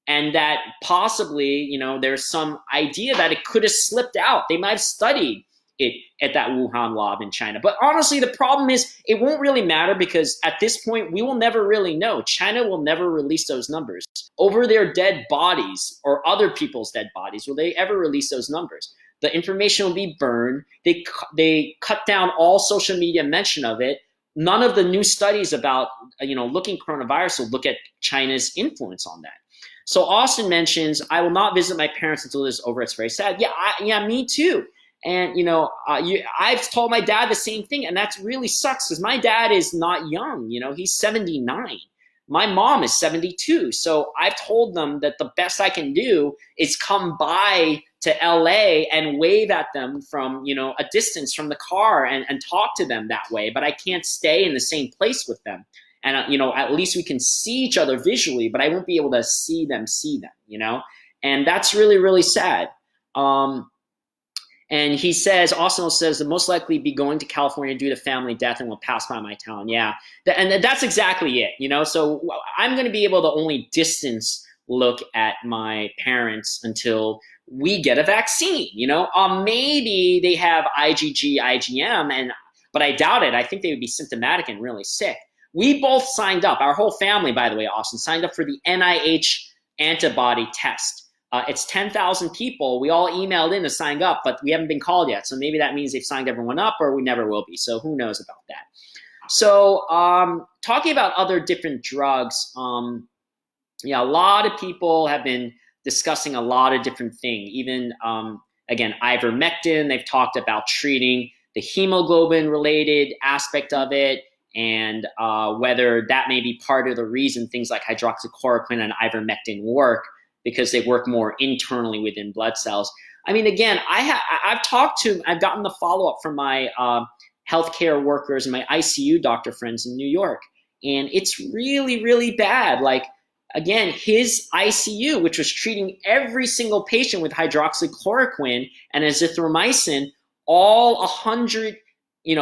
And that possibly, there's some idea that it could have slipped out. They might have studied it at that Wuhan lab in China. But honestly, the problem is it won't really matter because at this point, we will never really know. China will never release those numbers. Over their dead bodies or other people's dead bodies, will they ever release those numbers? The information will be burned. They cut down all social media mention of it. None of the new studies about, looking coronavirus will look at China's influence on that. So Austin mentions, I will not visit my parents until this is over. It's very sad. Yeah, me too. And, I've told my dad the same thing, and that really sucks because my dad is not young. He's 79. My mom is 72. So I've told them that the best I can do is come by to LA and wave at them from, a distance from the car and talk to them that way. But I can't stay in the same place with them. And, at least we can see each other visually, but I won't be able to see them, and that's really, really sad. And he says, Austin says, the most likely be going to California due to family death and will pass by my town. Yeah, and that's exactly it, so I'm going to be able to only distance look at my parents until we get a vaccine, maybe they have IgG, IgM, but I doubt it. I think they would be symptomatic and really sick. We both signed up, our whole family, by the way, Austin, signed up for the NIH antibody test. It's 10,000 people. We all emailed in to sign up, but we haven't been called yet. So maybe that means they've signed everyone up or we never will be. So who knows about that. So talking about other different drugs, a lot of people have been discussing a lot of different things. Even, again, ivermectin, they've talked about treating the hemoglobin-related aspect of it, and whether that may be part of the reason things like hydroxychloroquine and ivermectin work, because they work more internally within blood cells. I mean, again, I've gotten the follow-up from my healthcare workers and my ICU doctor friends in New York, and it's really, really bad. Like, again, his ICU, which was treating every single patient with hydroxychloroquine and azithromycin, all 100,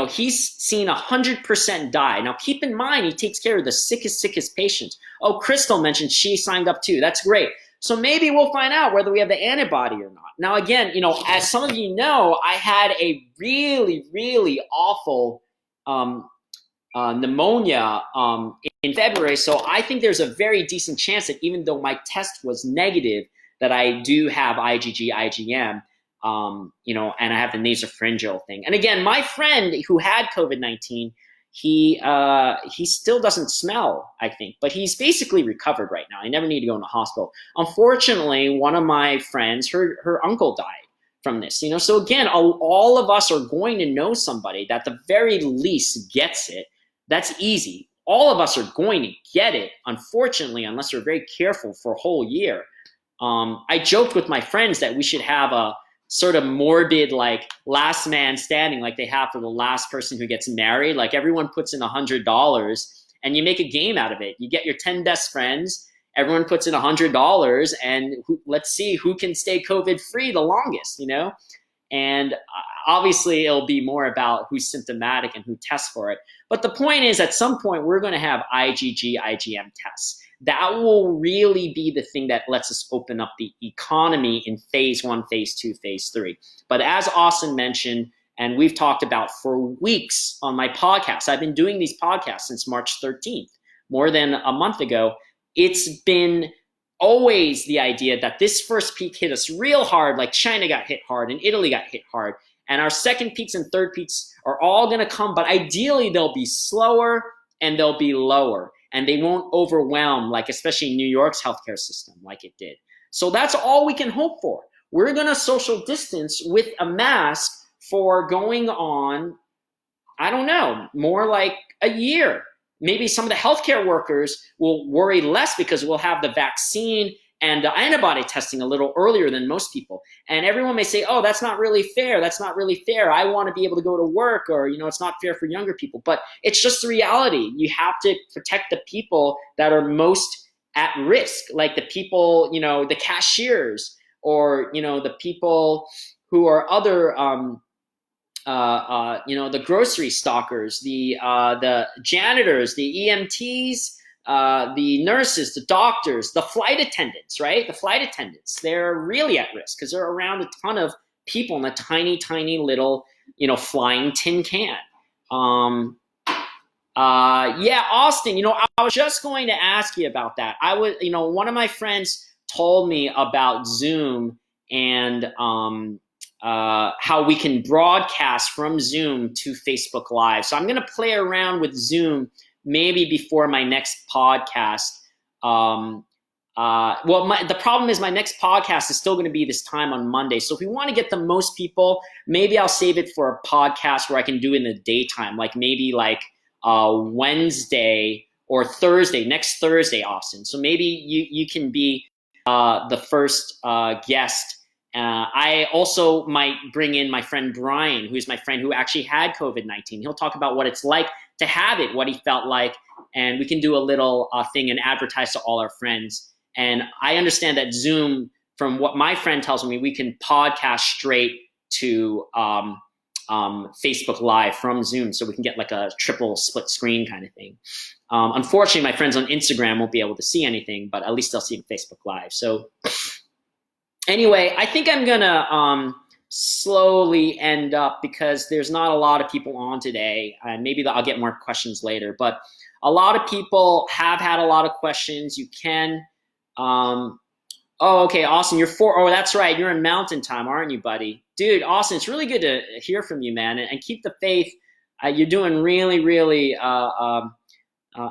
he's seen 100% die. Now, keep in mind, he takes care of the sickest patients. Oh, Crystal mentioned she signed up too. That's great. So maybe we'll find out whether we have the antibody or not. Now, again, as some of you know, I had a really, really awful pneumonia in February. So I think there's a very decent chance that even though my test was negative, that I do have IgG, IgM, and I have the nasopharyngeal thing. And again, my friend who had COVID-19, he still doesn't smell, I think, but he's basically recovered right now. I never need to go in the hospital. Unfortunately, one of my friends, her uncle died from this, So again, all of us are going to know somebody that at the very least gets it. That's easy. All of us are going to get it, unfortunately, unless we're very careful for a whole year. I joked with my friends that we should have a sort of morbid, like, last man standing, like they have for the last person who gets married. Like, everyone puts in $100 and you make a game out of it. You get your 10 best friends, everyone puts in $100, and let's see who can stay COVID free the longest, And obviously it'll be more about who's symptomatic and who tests for it. But the point is, at some point, we're going to have IgG, IgM tests. that will really be the thing that lets us open up the economy in phase 1, phase 2, phase 3. But as Austin mentioned, and we've talked about for weeks on my podcast, I've been doing these podcasts since March 13th, more than a month ago. It's been always the idea that this first peak hit us real hard, like China got hit hard and Italy got hit hard. And our second peaks and third peaks are all going to come, but ideally they'll be slower and they'll be lower. And they won't overwhelm, like especially New York's healthcare system like it did. So that's all we can hope for. We're going to social distance with a mask for going on, I don't know, more like a year. Maybe some of the healthcare workers will worry less because we'll have the vaccine and the antibody testing a little earlier than most people. And everyone may say, oh, that's not really fair. That's not really fair. I want to be able to go to work, or, it's not fair for younger people. But it's just the reality. You have to protect the people that are most at risk, like the people, the cashiers, or, the people who are other, the grocery stockers, the janitors, the EMTs, the nurses, the doctors, the flight attendants, right? The flight attendants, they're really at risk because they're around a ton of people in a tiny, tiny little, flying tin can. Yeah, Austin, I was just going to ask you about that. One of my friends told me about Zoom and how we can broadcast from Zoom to Facebook Live. So I'm going to play around with Zoom maybe before my next podcast. The problem is my next podcast is still going to be this time on Monday. So if we want to get the most people, maybe I'll save it for a podcast where I can do it in the daytime, like maybe Wednesday or Thursday, next Thursday, Austin. So maybe you can be the first guest. I also might bring in my friend Brian, who's my friend who actually had COVID-19. He'll talk about what it's like to have it, what he felt like, and we can do a little thing and advertise to all our friends. And I understand that Zoom, from what my friend tells me, we can podcast straight to Facebook Live from Zoom, so we can get like a triple split screen kind of thing. Unfortunately, my friends on Instagram won't be able to see anything, but at least they'll see Facebook Live. So anyway, I think I'm gonna slowly end up because there's not a lot of people on today, and maybe I'll get more questions later. But a lot of people have had a lot of questions. You can, okay, Austin, oh, that's right, you're in Mountain Time, aren't you, buddy? Dude, Austin, it's really good to hear from you, man, and keep the faith. You're doing really, really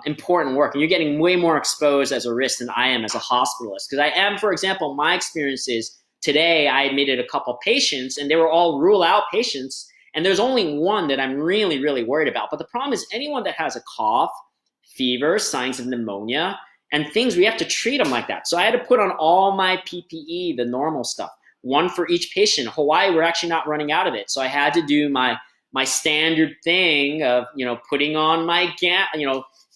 important work, and you're getting way more exposed as a risk than I am as a hospitalist. Because I am, for example, my experiences today, I admitted a couple patients, and they were all rule-out patients, and there's only one that I'm really, really worried about. But the problem is anyone that has a cough, fever, signs of pneumonia, and things, we have to treat them like that. So I had to put on all my PPE, the normal stuff, one for each patient. Hawaii, we're actually not running out of it. So I had to do my standard thing of, putting on my gown,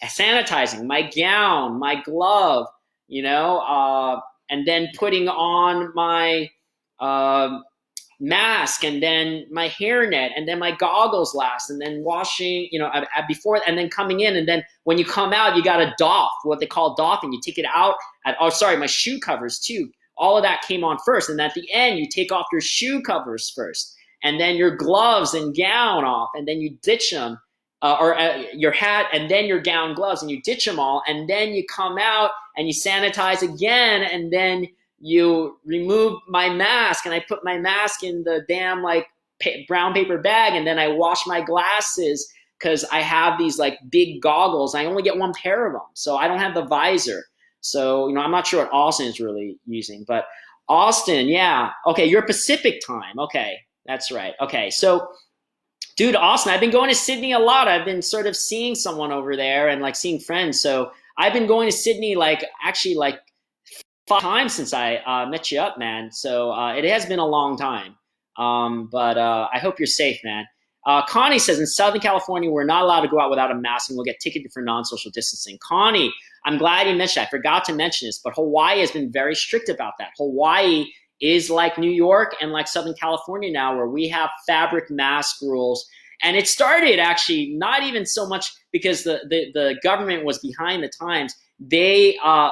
sanitizing, my gown, my glove, and then putting on my mask, and then my hairnet, and then my goggles last, and then washing, before, and then coming in, and then when you come out, you got to doff, what they call doffing. You take it out my shoe covers too. All of that came on first, and at the end, you take off your shoe covers first, and then your gloves and gown off, and then you ditch them, or your hat, and then your gown, gloves, and you ditch them all, and then you come out and you sanitize again, and then you remove my mask, and I put my mask in the damn brown paper bag, and then I wash my glasses because I have these big goggles. I only get one pair of them, so I don't have the visor. So I'm not sure what Austin is really using, but Austin, yeah, okay, you're Pacific time. Okay, that's right. Okay, so dude, Austin, I've been going to Sydney a lot. I've been sort of seeing someone over there and seeing friends. So I've been going to Sydney actually 5 times since I met you up, man. So it has been a long time. But I hope you're safe, man. Connie says, in Southern California, we're not allowed to go out without a mask, and we'll get ticketed for non-social distancing. Connie, I'm glad you mentioned that. I forgot to mention this, but Hawaii has been very strict about that. Hawaii is like New York and like Southern California now, where we have fabric mask rules. And it started actually not even so much because the government was behind the times.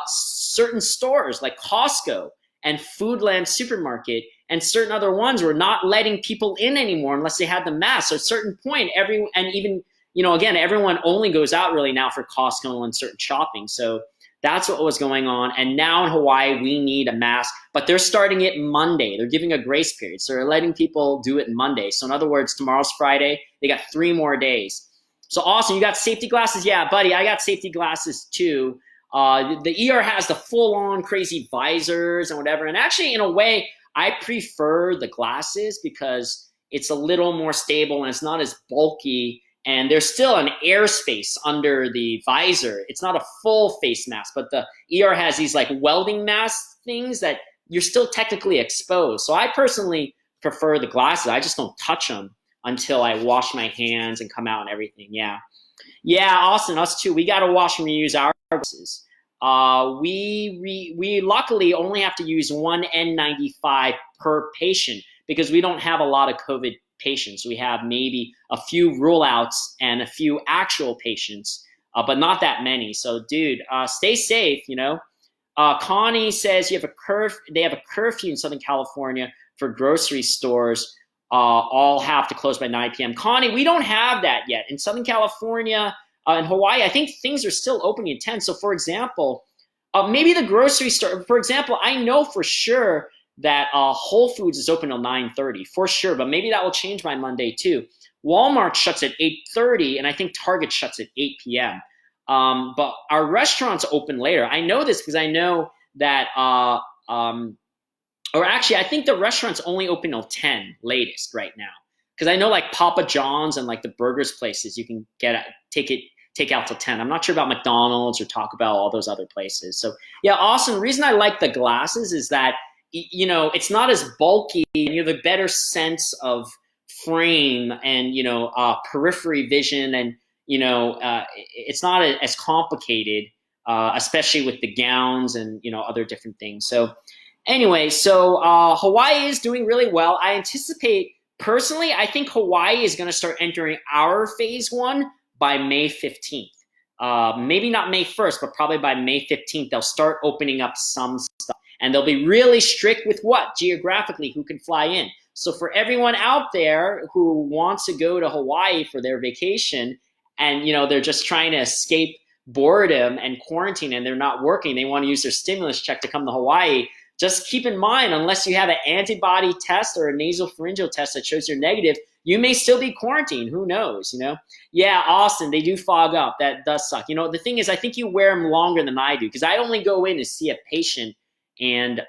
Certain stores like Costco and Foodland Supermarket and certain other ones were not letting people in anymore unless they had the mask. So at a certain point, again, everyone only goes out really now for Costco and certain shopping. So that's what was going on. And now in Hawaii, we need a mask, but they're starting it Monday. They're giving a grace period. So they're letting people do it Monday. So in other words, tomorrow's Friday. They got 3 more days. So Austin, you got safety glasses? Yeah, buddy, I got safety glasses too. The ER has the full-on crazy visors and whatever. And actually, in a way, I prefer the glasses because it's a little more stable and it's not as bulky. And there's still an airspace under the visor. It's not a full face mask, but the ER has these like welding mask things that you're still technically exposed. So I personally prefer the glasses. I just don't touch them until I wash my hands and come out and everything. Yeah. Yeah, Austin, us too. We got to wash and reuse our glasses. We luckily only have to use one N95 per patient because we don't have a lot of COVID patients. We have maybe a few rule outs and a few actual patients, but not that many. So dude, stay safe, Connie says they have a curfew in Southern California for grocery stores. All have to close by 9 p.m. Connie, we don't have that yet. In Southern California, in Hawaii, I think things are still opening at 10. So for example, maybe the grocery store, for example, I know for sure that Whole Foods is open till 9:30 for sure, but maybe that will change by Monday too. Walmart shuts at 8:30, and I think Target shuts at 8 p.m. But our restaurants open later. I know this because I know that, or actually, I think the restaurants only open till 10 latest right now. Because I know like Papa John's and like the burgers places, you can take out till 10. I'm not sure about McDonald's or Taco Bell, all those other places. So yeah, awesome. The reason I like the glasses is that it's not as bulky and you have a better sense of frame and, periphery vision. And, it's not as complicated, especially with the gowns and, other different things. So anyway, Hawaii is doing really well. I anticipate, personally, I think Hawaii is going to start entering our phase 1 by May 15th. Maybe not May 1st, but probably by May 15th, they'll start opening up some stuff. And they'll be really strict with what? Geographically, who can fly in. So for everyone out there who wants to go to Hawaii for their vacation and, they're just trying to escape boredom and quarantine and they're not working, they want to use their stimulus check to come to Hawaii, just keep in mind, unless you have an antibody test or a nasopharyngeal test that shows you're negative, you may still be quarantined. Who knows, Yeah, Austin, they do fog up. That does suck. The thing is, I think you wear them longer than I do because I only go in to see a patient and,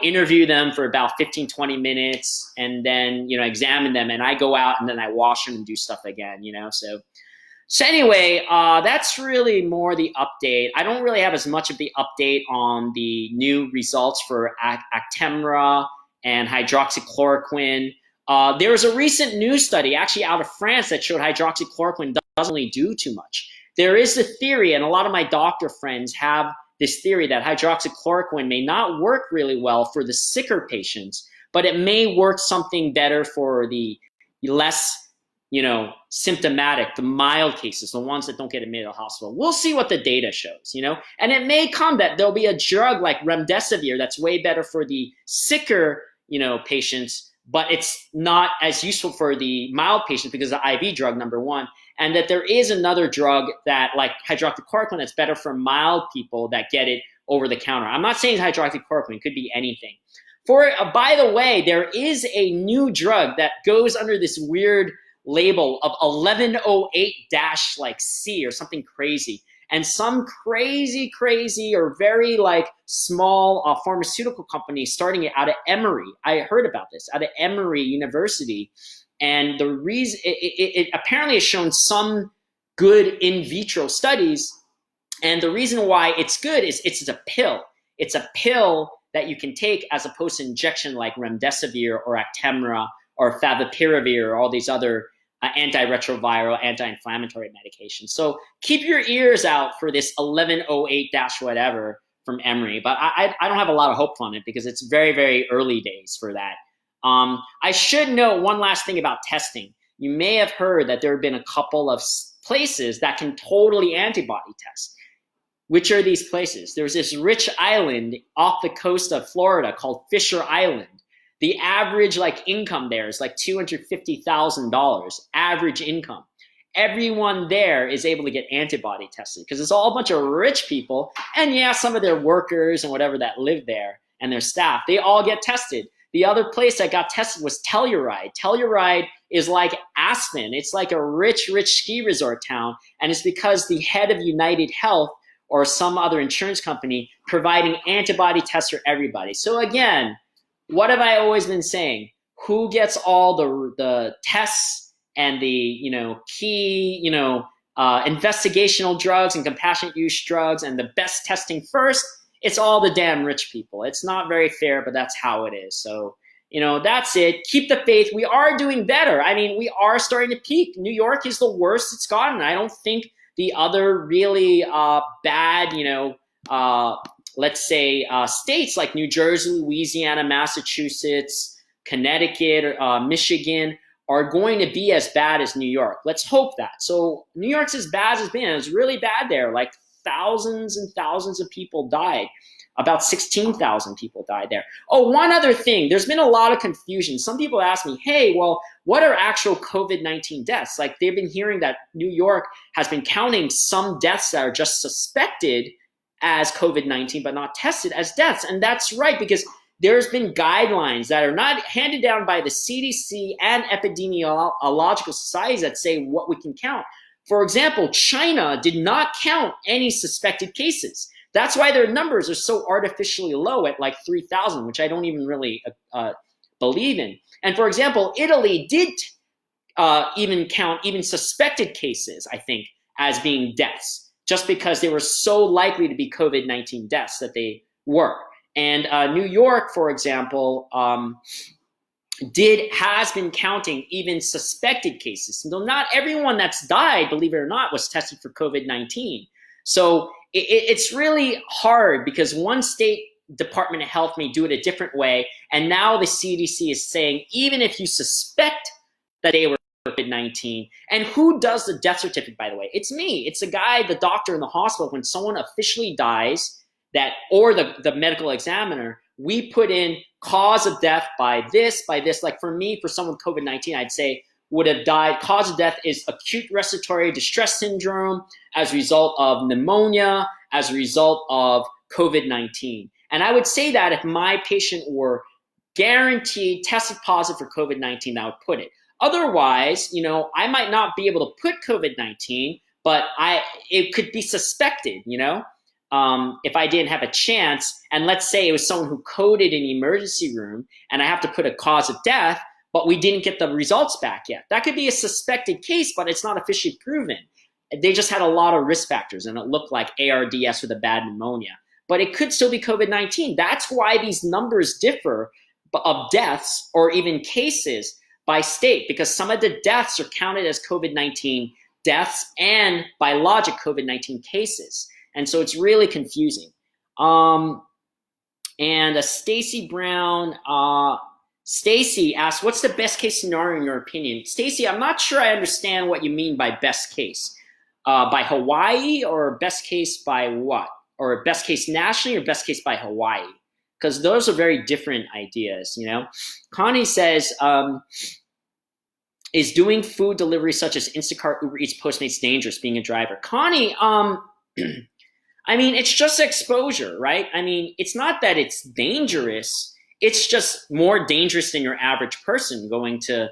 interview them for about 15, 20 minutes and then, examine them. And I go out and then I wash them and do stuff again, So anyway, that's really more the update. I don't really have as much of the update on the new results for Actemra and hydroxychloroquine. There was a recent news study actually out of France that showed hydroxychloroquine doesn't really do too much. There is a theory, and a lot of my doctor friends have this theory that hydroxychloroquine may not work really well for the sicker patients, but it may work something better for the less symptomatic, the mild cases, the ones that don't get admitted to the hospital. We'll see what the data shows, and it may come that there'll be a drug like remdesivir that's way better for the sicker, patients, but it's not as useful for the mild patients because of the IV drug, number one, and that there is another drug that like hydroxychloroquine that's better for mild people that get it over the counter. I'm not saying hydroxychloroquine, it could be anything. By the way, there is a new drug that goes under this weird label of 1108-C or something crazy. And some crazy or very like small pharmaceutical company starting it out of Emory. I heard about this out of Emory University. And the reason it apparently has shown some good in vitro studies. And the reason why it's good is it's a pill. It's a pill that you can take as opposed to injection like remdesivir or Actemra or favipiravir or all these other antiretroviral, anti-inflammatory medications. So keep your ears out for this 1108-whatever from Emory. But I don't have a lot of hope on it because it's very, very early days for that. I should note one last thing about testing. You may have heard that there have been a couple of places that can totally antibody test. Which are these places? There's this rich island off the coast of Florida called Fisher Island. The average income there is like $250,000 average income. Everyone there is able to get antibody tested because it's all a bunch of rich people, and yeah, some of their workers and whatever that live there and their staff, they all get tested. The other place that got tested was Telluride. Telluride is like Aspen. It's like a rich ski resort town, and it's because the head of United Health or some other insurance company providing antibody tests for everybody. So again, what have I always been saying? Who gets all the tests and the key investigational drugs and compassionate use drugs and the best testing first? It's all the damn rich people. It's not very fair, but that's how it is. So that's it. Keep the faith. We are doing better. I mean, we are starting to peak. New York is the worst it's gotten. I don't think the other really bad, let's say states like New Jersey, Louisiana, Massachusetts, Connecticut, Michigan are going to be as bad as New York. Let's hope that. So New York's as bad as it's been. It was really bad there. Like thousands and thousands of people died. About 16,000 people died there. Oh, one other thing. There's been a lot of confusion. Some people ask me, hey, well, what are actual COVID-19 deaths? Like they've been hearing that New York has been counting some deaths that are just suspected as COVID-19 but not tested as deaths. And that's right, because there's been guidelines that are not handed down by the CDC and epidemiological societies that say what we can count. For example, China did not count any suspected cases. That's why their numbers are so artificially low at like 3,000, which I don't even really believe in. And for example, Italy did even count even suspected cases, I think, as being deaths, just because they were so likely to be COVID-19 deaths that they were. And New York, for example, has been counting even suspected cases. So not everyone that's died, believe it or not, was tested for COVID-19. So it's really hard because one state Department of Health may do it a different way, and now the CDC is saying even if you suspect that they were COVID-19, and who does the death certificate, by the way? It's me. It's the guy, the doctor in the hospital. When someone officially dies, or the medical examiner, we put in cause of death by this. Like for me, for someone with COVID-19, I'd say would have died. Cause of death is acute respiratory distress syndrome as a result of pneumonia, as a result of COVID-19. And I would say that if my patient were guaranteed tested positive for COVID-19, I would put it. Otherwise, I might not be able to put COVID-19, but it could be suspected, if I didn't have a chance. And let's say it was someone who coded in the emergency room and I have to put a cause of death, but we didn't get the results back yet. That could be a suspected case, but it's not officially proven. They just had a lot of risk factors and it looked like ARDS with a bad pneumonia. But it could still be COVID-19. That's why these numbers differ of deaths or even cases by state, because some of the deaths are counted as COVID-19 deaths and biologic COVID-19 cases. And so it's really confusing. And Stacy Brown, Stacy asks, what's the best case scenario in your opinion? Stacy, I'm not sure I understand what you mean by best case. By Hawaii, or best case by what? Or best case nationally, or best case by Hawaii? Because those are very different ideas, Connie says, is doing food delivery such as Instacart, Uber Eats, Postmates dangerous, being a driver? Connie, I mean, it's just exposure, right? I mean, it's not that it's dangerous. It's just more dangerous than your average person going to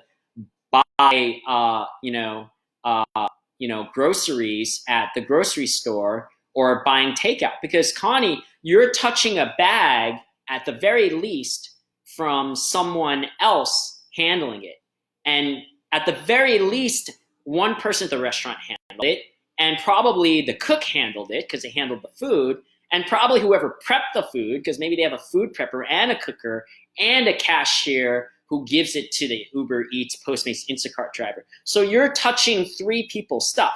buy, groceries at the grocery store or buying takeout. Because Connie, you're touching a bag at the very least from someone else handling it. And at the very least, one person at the restaurant handled it, and probably the cook handled it because they handled the food, and probably whoever prepped the food, because maybe they have a food prepper and a cooker and a cashier who gives it to the Uber Eats, Postmates, Instacart driver. So you're touching 3 people's stuff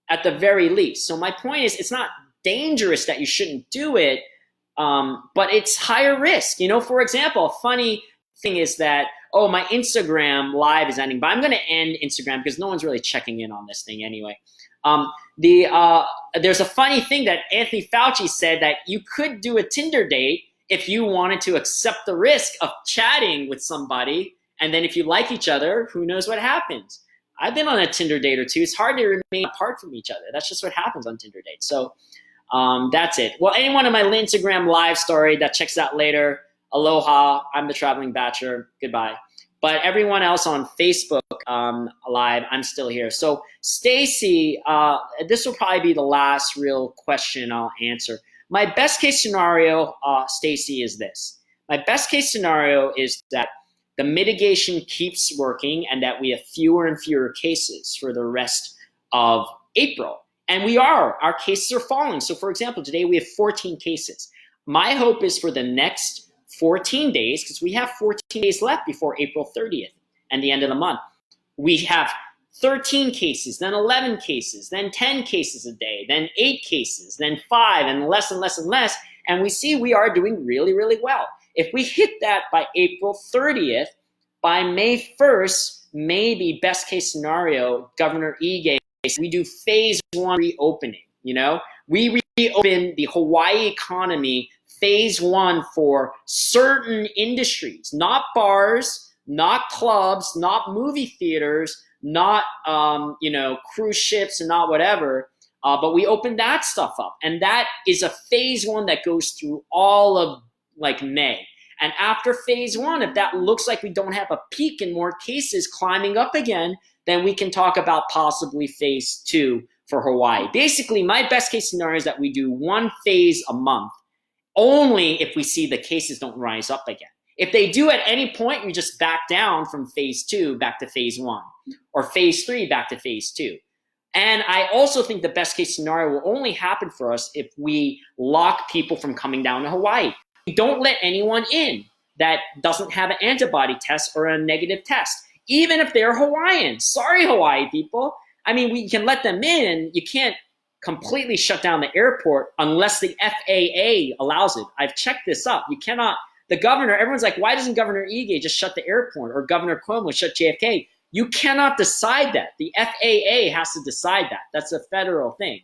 at the very least. So my point is, it's not dangerous that you shouldn't do it, but it's higher risk. For example, a funny thing is that oh, my Instagram live is ending, but I'm going to end Instagram because no one's really checking in on this thing anyway. There's a funny thing that Anthony Fauci said, that you could do a Tinder date if you wanted to accept the risk of chatting with somebody, and then if you like each other, who knows what happens. I've been on a Tinder date or two. It's hard to remain apart from each other. That's just what happens on Tinder dates. So that's it. Well, anyone in my Instagram live story that checks out later, aloha, I'm the Traveling Bachelor, goodbye. But everyone else on Facebook live, I'm still here. So Stacy, this will probably be the last real question I'll answer. My best case scenario, Stacy, is this. My best case scenario is that the mitigation keeps working and that we have fewer and fewer cases for the rest of April. And our cases are falling. So for example, today we have 14 cases. My hope is for the next 14 days, because we have 14 days left before April 30th and the end of the month. We have 13 cases, then 11 cases, then 10 cases a day, then 8 cases, then 5, and less and less and less. And we see we are doing really, really well. If we hit that by April 30th, by May 1st, maybe best case scenario, Governor Ige, we do phase 1 reopening. We reopen the Hawaii economy phase 1 for certain industries, not bars, not clubs, not movie theaters, not cruise ships and not whatever, but we open that stuff up, and that is a phase 1 that goes through all of May. And after phase 1, if that looks like we don't have a peak in more cases climbing up again, then we can talk about possibly phase 2 for Hawaii. Basically, my best case scenario is that we do 1 phase a month, only if we see the cases don't rise up again. If they do at any point, we just back down from phase 2 back to phase 1, or phase 3 back to phase 2. And I also think the best case scenario will only happen for us if we lock people from coming down to Hawaii. We don't let anyone in that doesn't have an antibody test or a negative test, even if they're Hawaiian. Sorry, Hawaii people. I mean, we can let them in. You can't completely shut down the airport unless the FAA allows it. I've checked this up. You cannot. The governor, everyone's like, why doesn't Governor Ige just shut the airport, or Governor Cuomo shut JFK? You cannot decide that. The FAA has to decide that. That's a federal thing,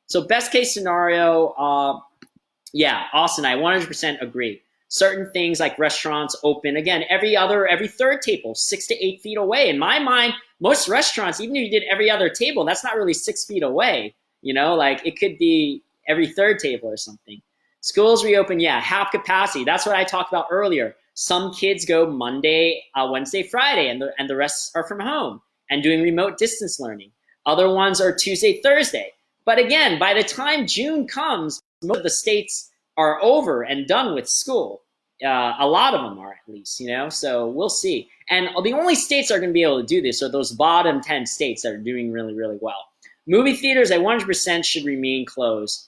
So best case scenario, Austin, I 100% agree. Certain things like restaurants open, again, every third table, 6 to 8 feet away. In my mind, most restaurants, even if you did every other table, that's not really 6 feet away. It could be every third table or something. Schools reopen, half capacity. That's what I talked about earlier. Some kids go Monday, Wednesday, Friday, and the rest are from home and doing remote distance learning. Other ones are Tuesday, Thursday. But again, by the time June comes, most of the states are over and done with school. A lot of them are, at least, so we'll see. And the only states that are going to be able to do this are those bottom 10 states that are doing really, really well. Movie theaters, I 100% should remain closed.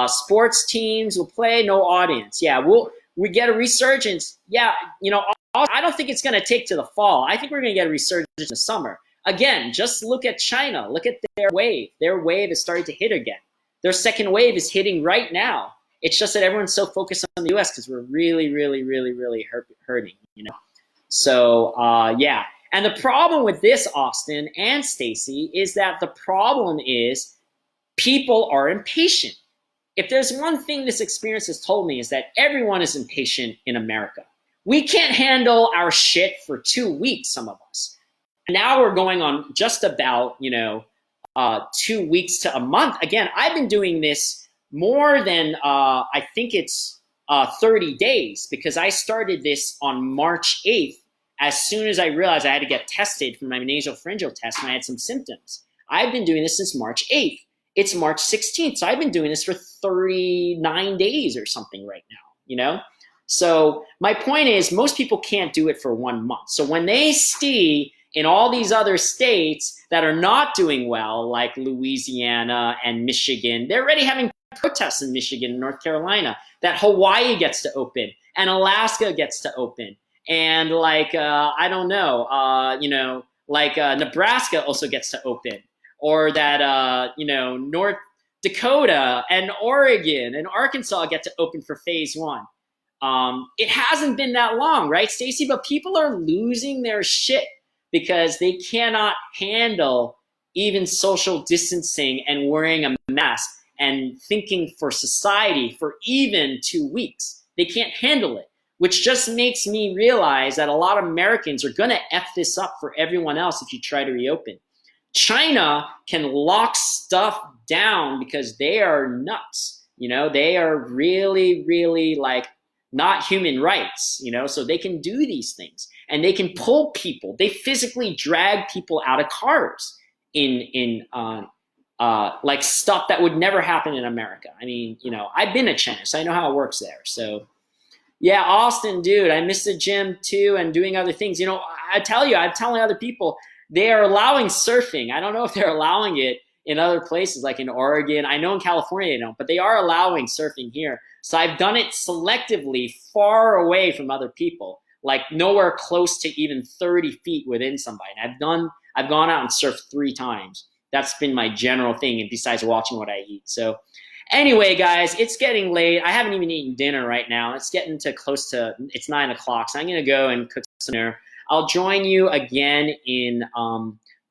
Sports teams will play, no audience. We get a resurgence. I don't think it's going to take to the fall. I think we're going to get a resurgence in the summer. Again, just look at China. Look at their wave. Their wave is starting to hit again. Their second wave is hitting right now. It's just that everyone's so focused on the U.S. because we're really, really, really, really hurting, So, And the problem with this, Austin and Stacy, is that the problem is people are impatient. If there's one thing this experience has told me, is that everyone is impatient in America. We can't handle our shit for 2 weeks, some of us. Now we're going on just about, 2 weeks to a month. Again, I've been doing this more than, I think it's 30 days, because I started this on March 8th as soon as I realized I had to get tested for my nasopharyngeal test and I had some symptoms. I've been doing this since March 8th. It's March 16th, so I've been doing this for 39 days or something right now, So my point is, most people can't do it for 1 month. So when they see in all these other states that are not doing well, like Louisiana and Michigan, they're already having protests in Michigan and North Carolina, that Hawaii gets to open and Alaska gets to open. And Nebraska also gets to open. Or that, North Dakota and Oregon and Arkansas get to open for phase 1. It hasn't been that long, right, Stacy? But people are losing their shit because they cannot handle even social distancing and wearing a mask and thinking for society for even 2 weeks. They can't handle it, which just makes me realize that a lot of Americans are going to F this up for everyone else if you try to reopen. China can lock stuff down because they are nuts. You know, they are really, really like not human rights, you know, so they can do these things and they can pull people. They physically drag people out of cars in like stuff that would never happen in America. I mean, you know, I've been to China, so I know how it works there. So yeah, Austin, dude, I miss the gym too and doing other things. You know, I tell you, I'm telling other people they are allowing surfing. I don't know if they're allowing it in other places like in Oregon. I know in California they don't, but they are allowing surfing here. So I've done it selectively far away from other people, like nowhere close to even 30 feet within somebody. And I've gone out and surfed 3 times. That's been my general thing, and besides watching what I eat. So anyway, guys, it's getting late. I haven't even eaten dinner right now. It's getting to close to, it's 9 o'clock. So I'm going to go and cook some dinner. I'll join you again in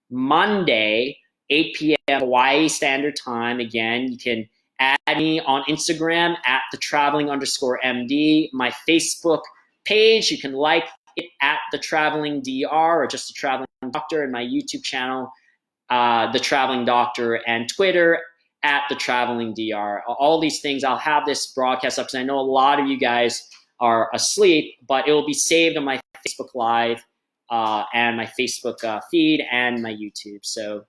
Monday, 8 p.m. Hawaii Standard Time. Again, you can add me on Instagram at thetraveling_MD. My Facebook page, you can like it at The Traveling DR or just The Traveling Doctor, and my YouTube channel, The Traveling Doctor, and Twitter at The Traveling DR. All these things, I'll have this broadcast up because I know a lot of you guys are asleep, but it will be saved on my Facebook Live and my Facebook feed and my YouTube. So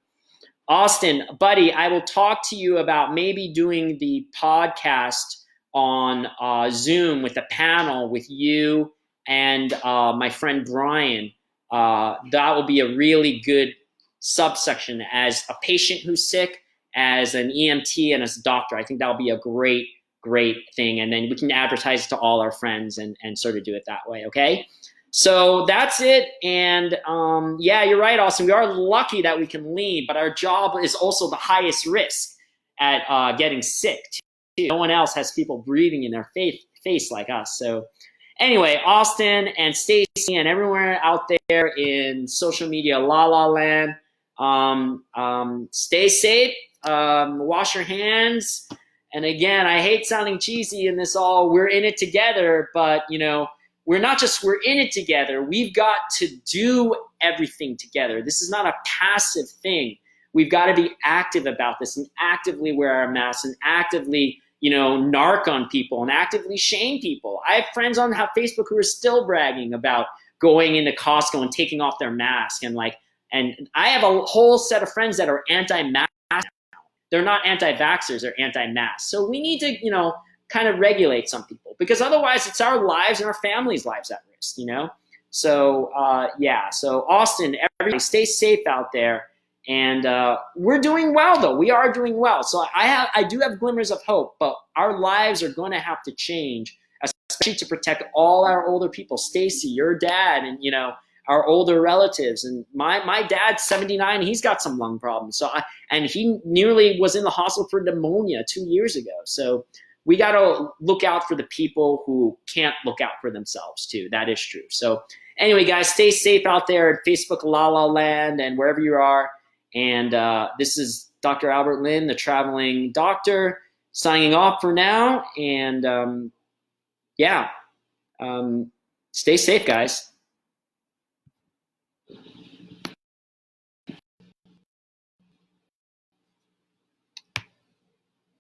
Austin, buddy, I will talk to you about maybe doing the podcast on Zoom with a panel with you and my friend Brian. That will be a really good subsection as a patient who's sick, as an EMT, and as a doctor. I think that'll be a great, great thing. And then we can advertise it to all our friends and sort of do it that way, okay? So that's it. And yeah, you're right, Austin. We are lucky that we can leave, but our job is also the highest risk at getting sick, too. No one else has people breathing in their face like us. So anyway, Austin and Stacy and everywhere out there in social media, la la land, stay safe, wash your hands. And again, I hate sounding cheesy in this all, we're in it together, but you know, we're in it together. We've got to do everything together. This is not a passive thing. We've got to be active about this and actively wear our masks and actively, you know, narc on people and actively shame people. I have friends on Facebook who are still bragging about going into Costco and taking off their mask and I have a whole set of friends that are anti-mask. They're not anti-vaxxers, they're anti-mask. So we need to, you know, kind of regulate some people because otherwise it's our lives and our families' lives at risk, you know? So, yeah. So Austin, everybody stay safe out there. And we're doing well, though. We are doing well. So I do have glimmers of hope, but our lives are going to have to change, especially to protect all our older people. Stacy, your dad, and, you know, our older relatives. And my dad's 79. He's got some lung problems. And he nearly was in the hospital for pneumonia 2 years ago. So we got to look out for the people who can't look out for themselves, too. That is true. So anyway, guys, stay safe out there at Facebook La La Land and wherever you are. And this is Dr. Albert Lin, the Traveling Doctor, signing off for now. And yeah, stay safe, guys.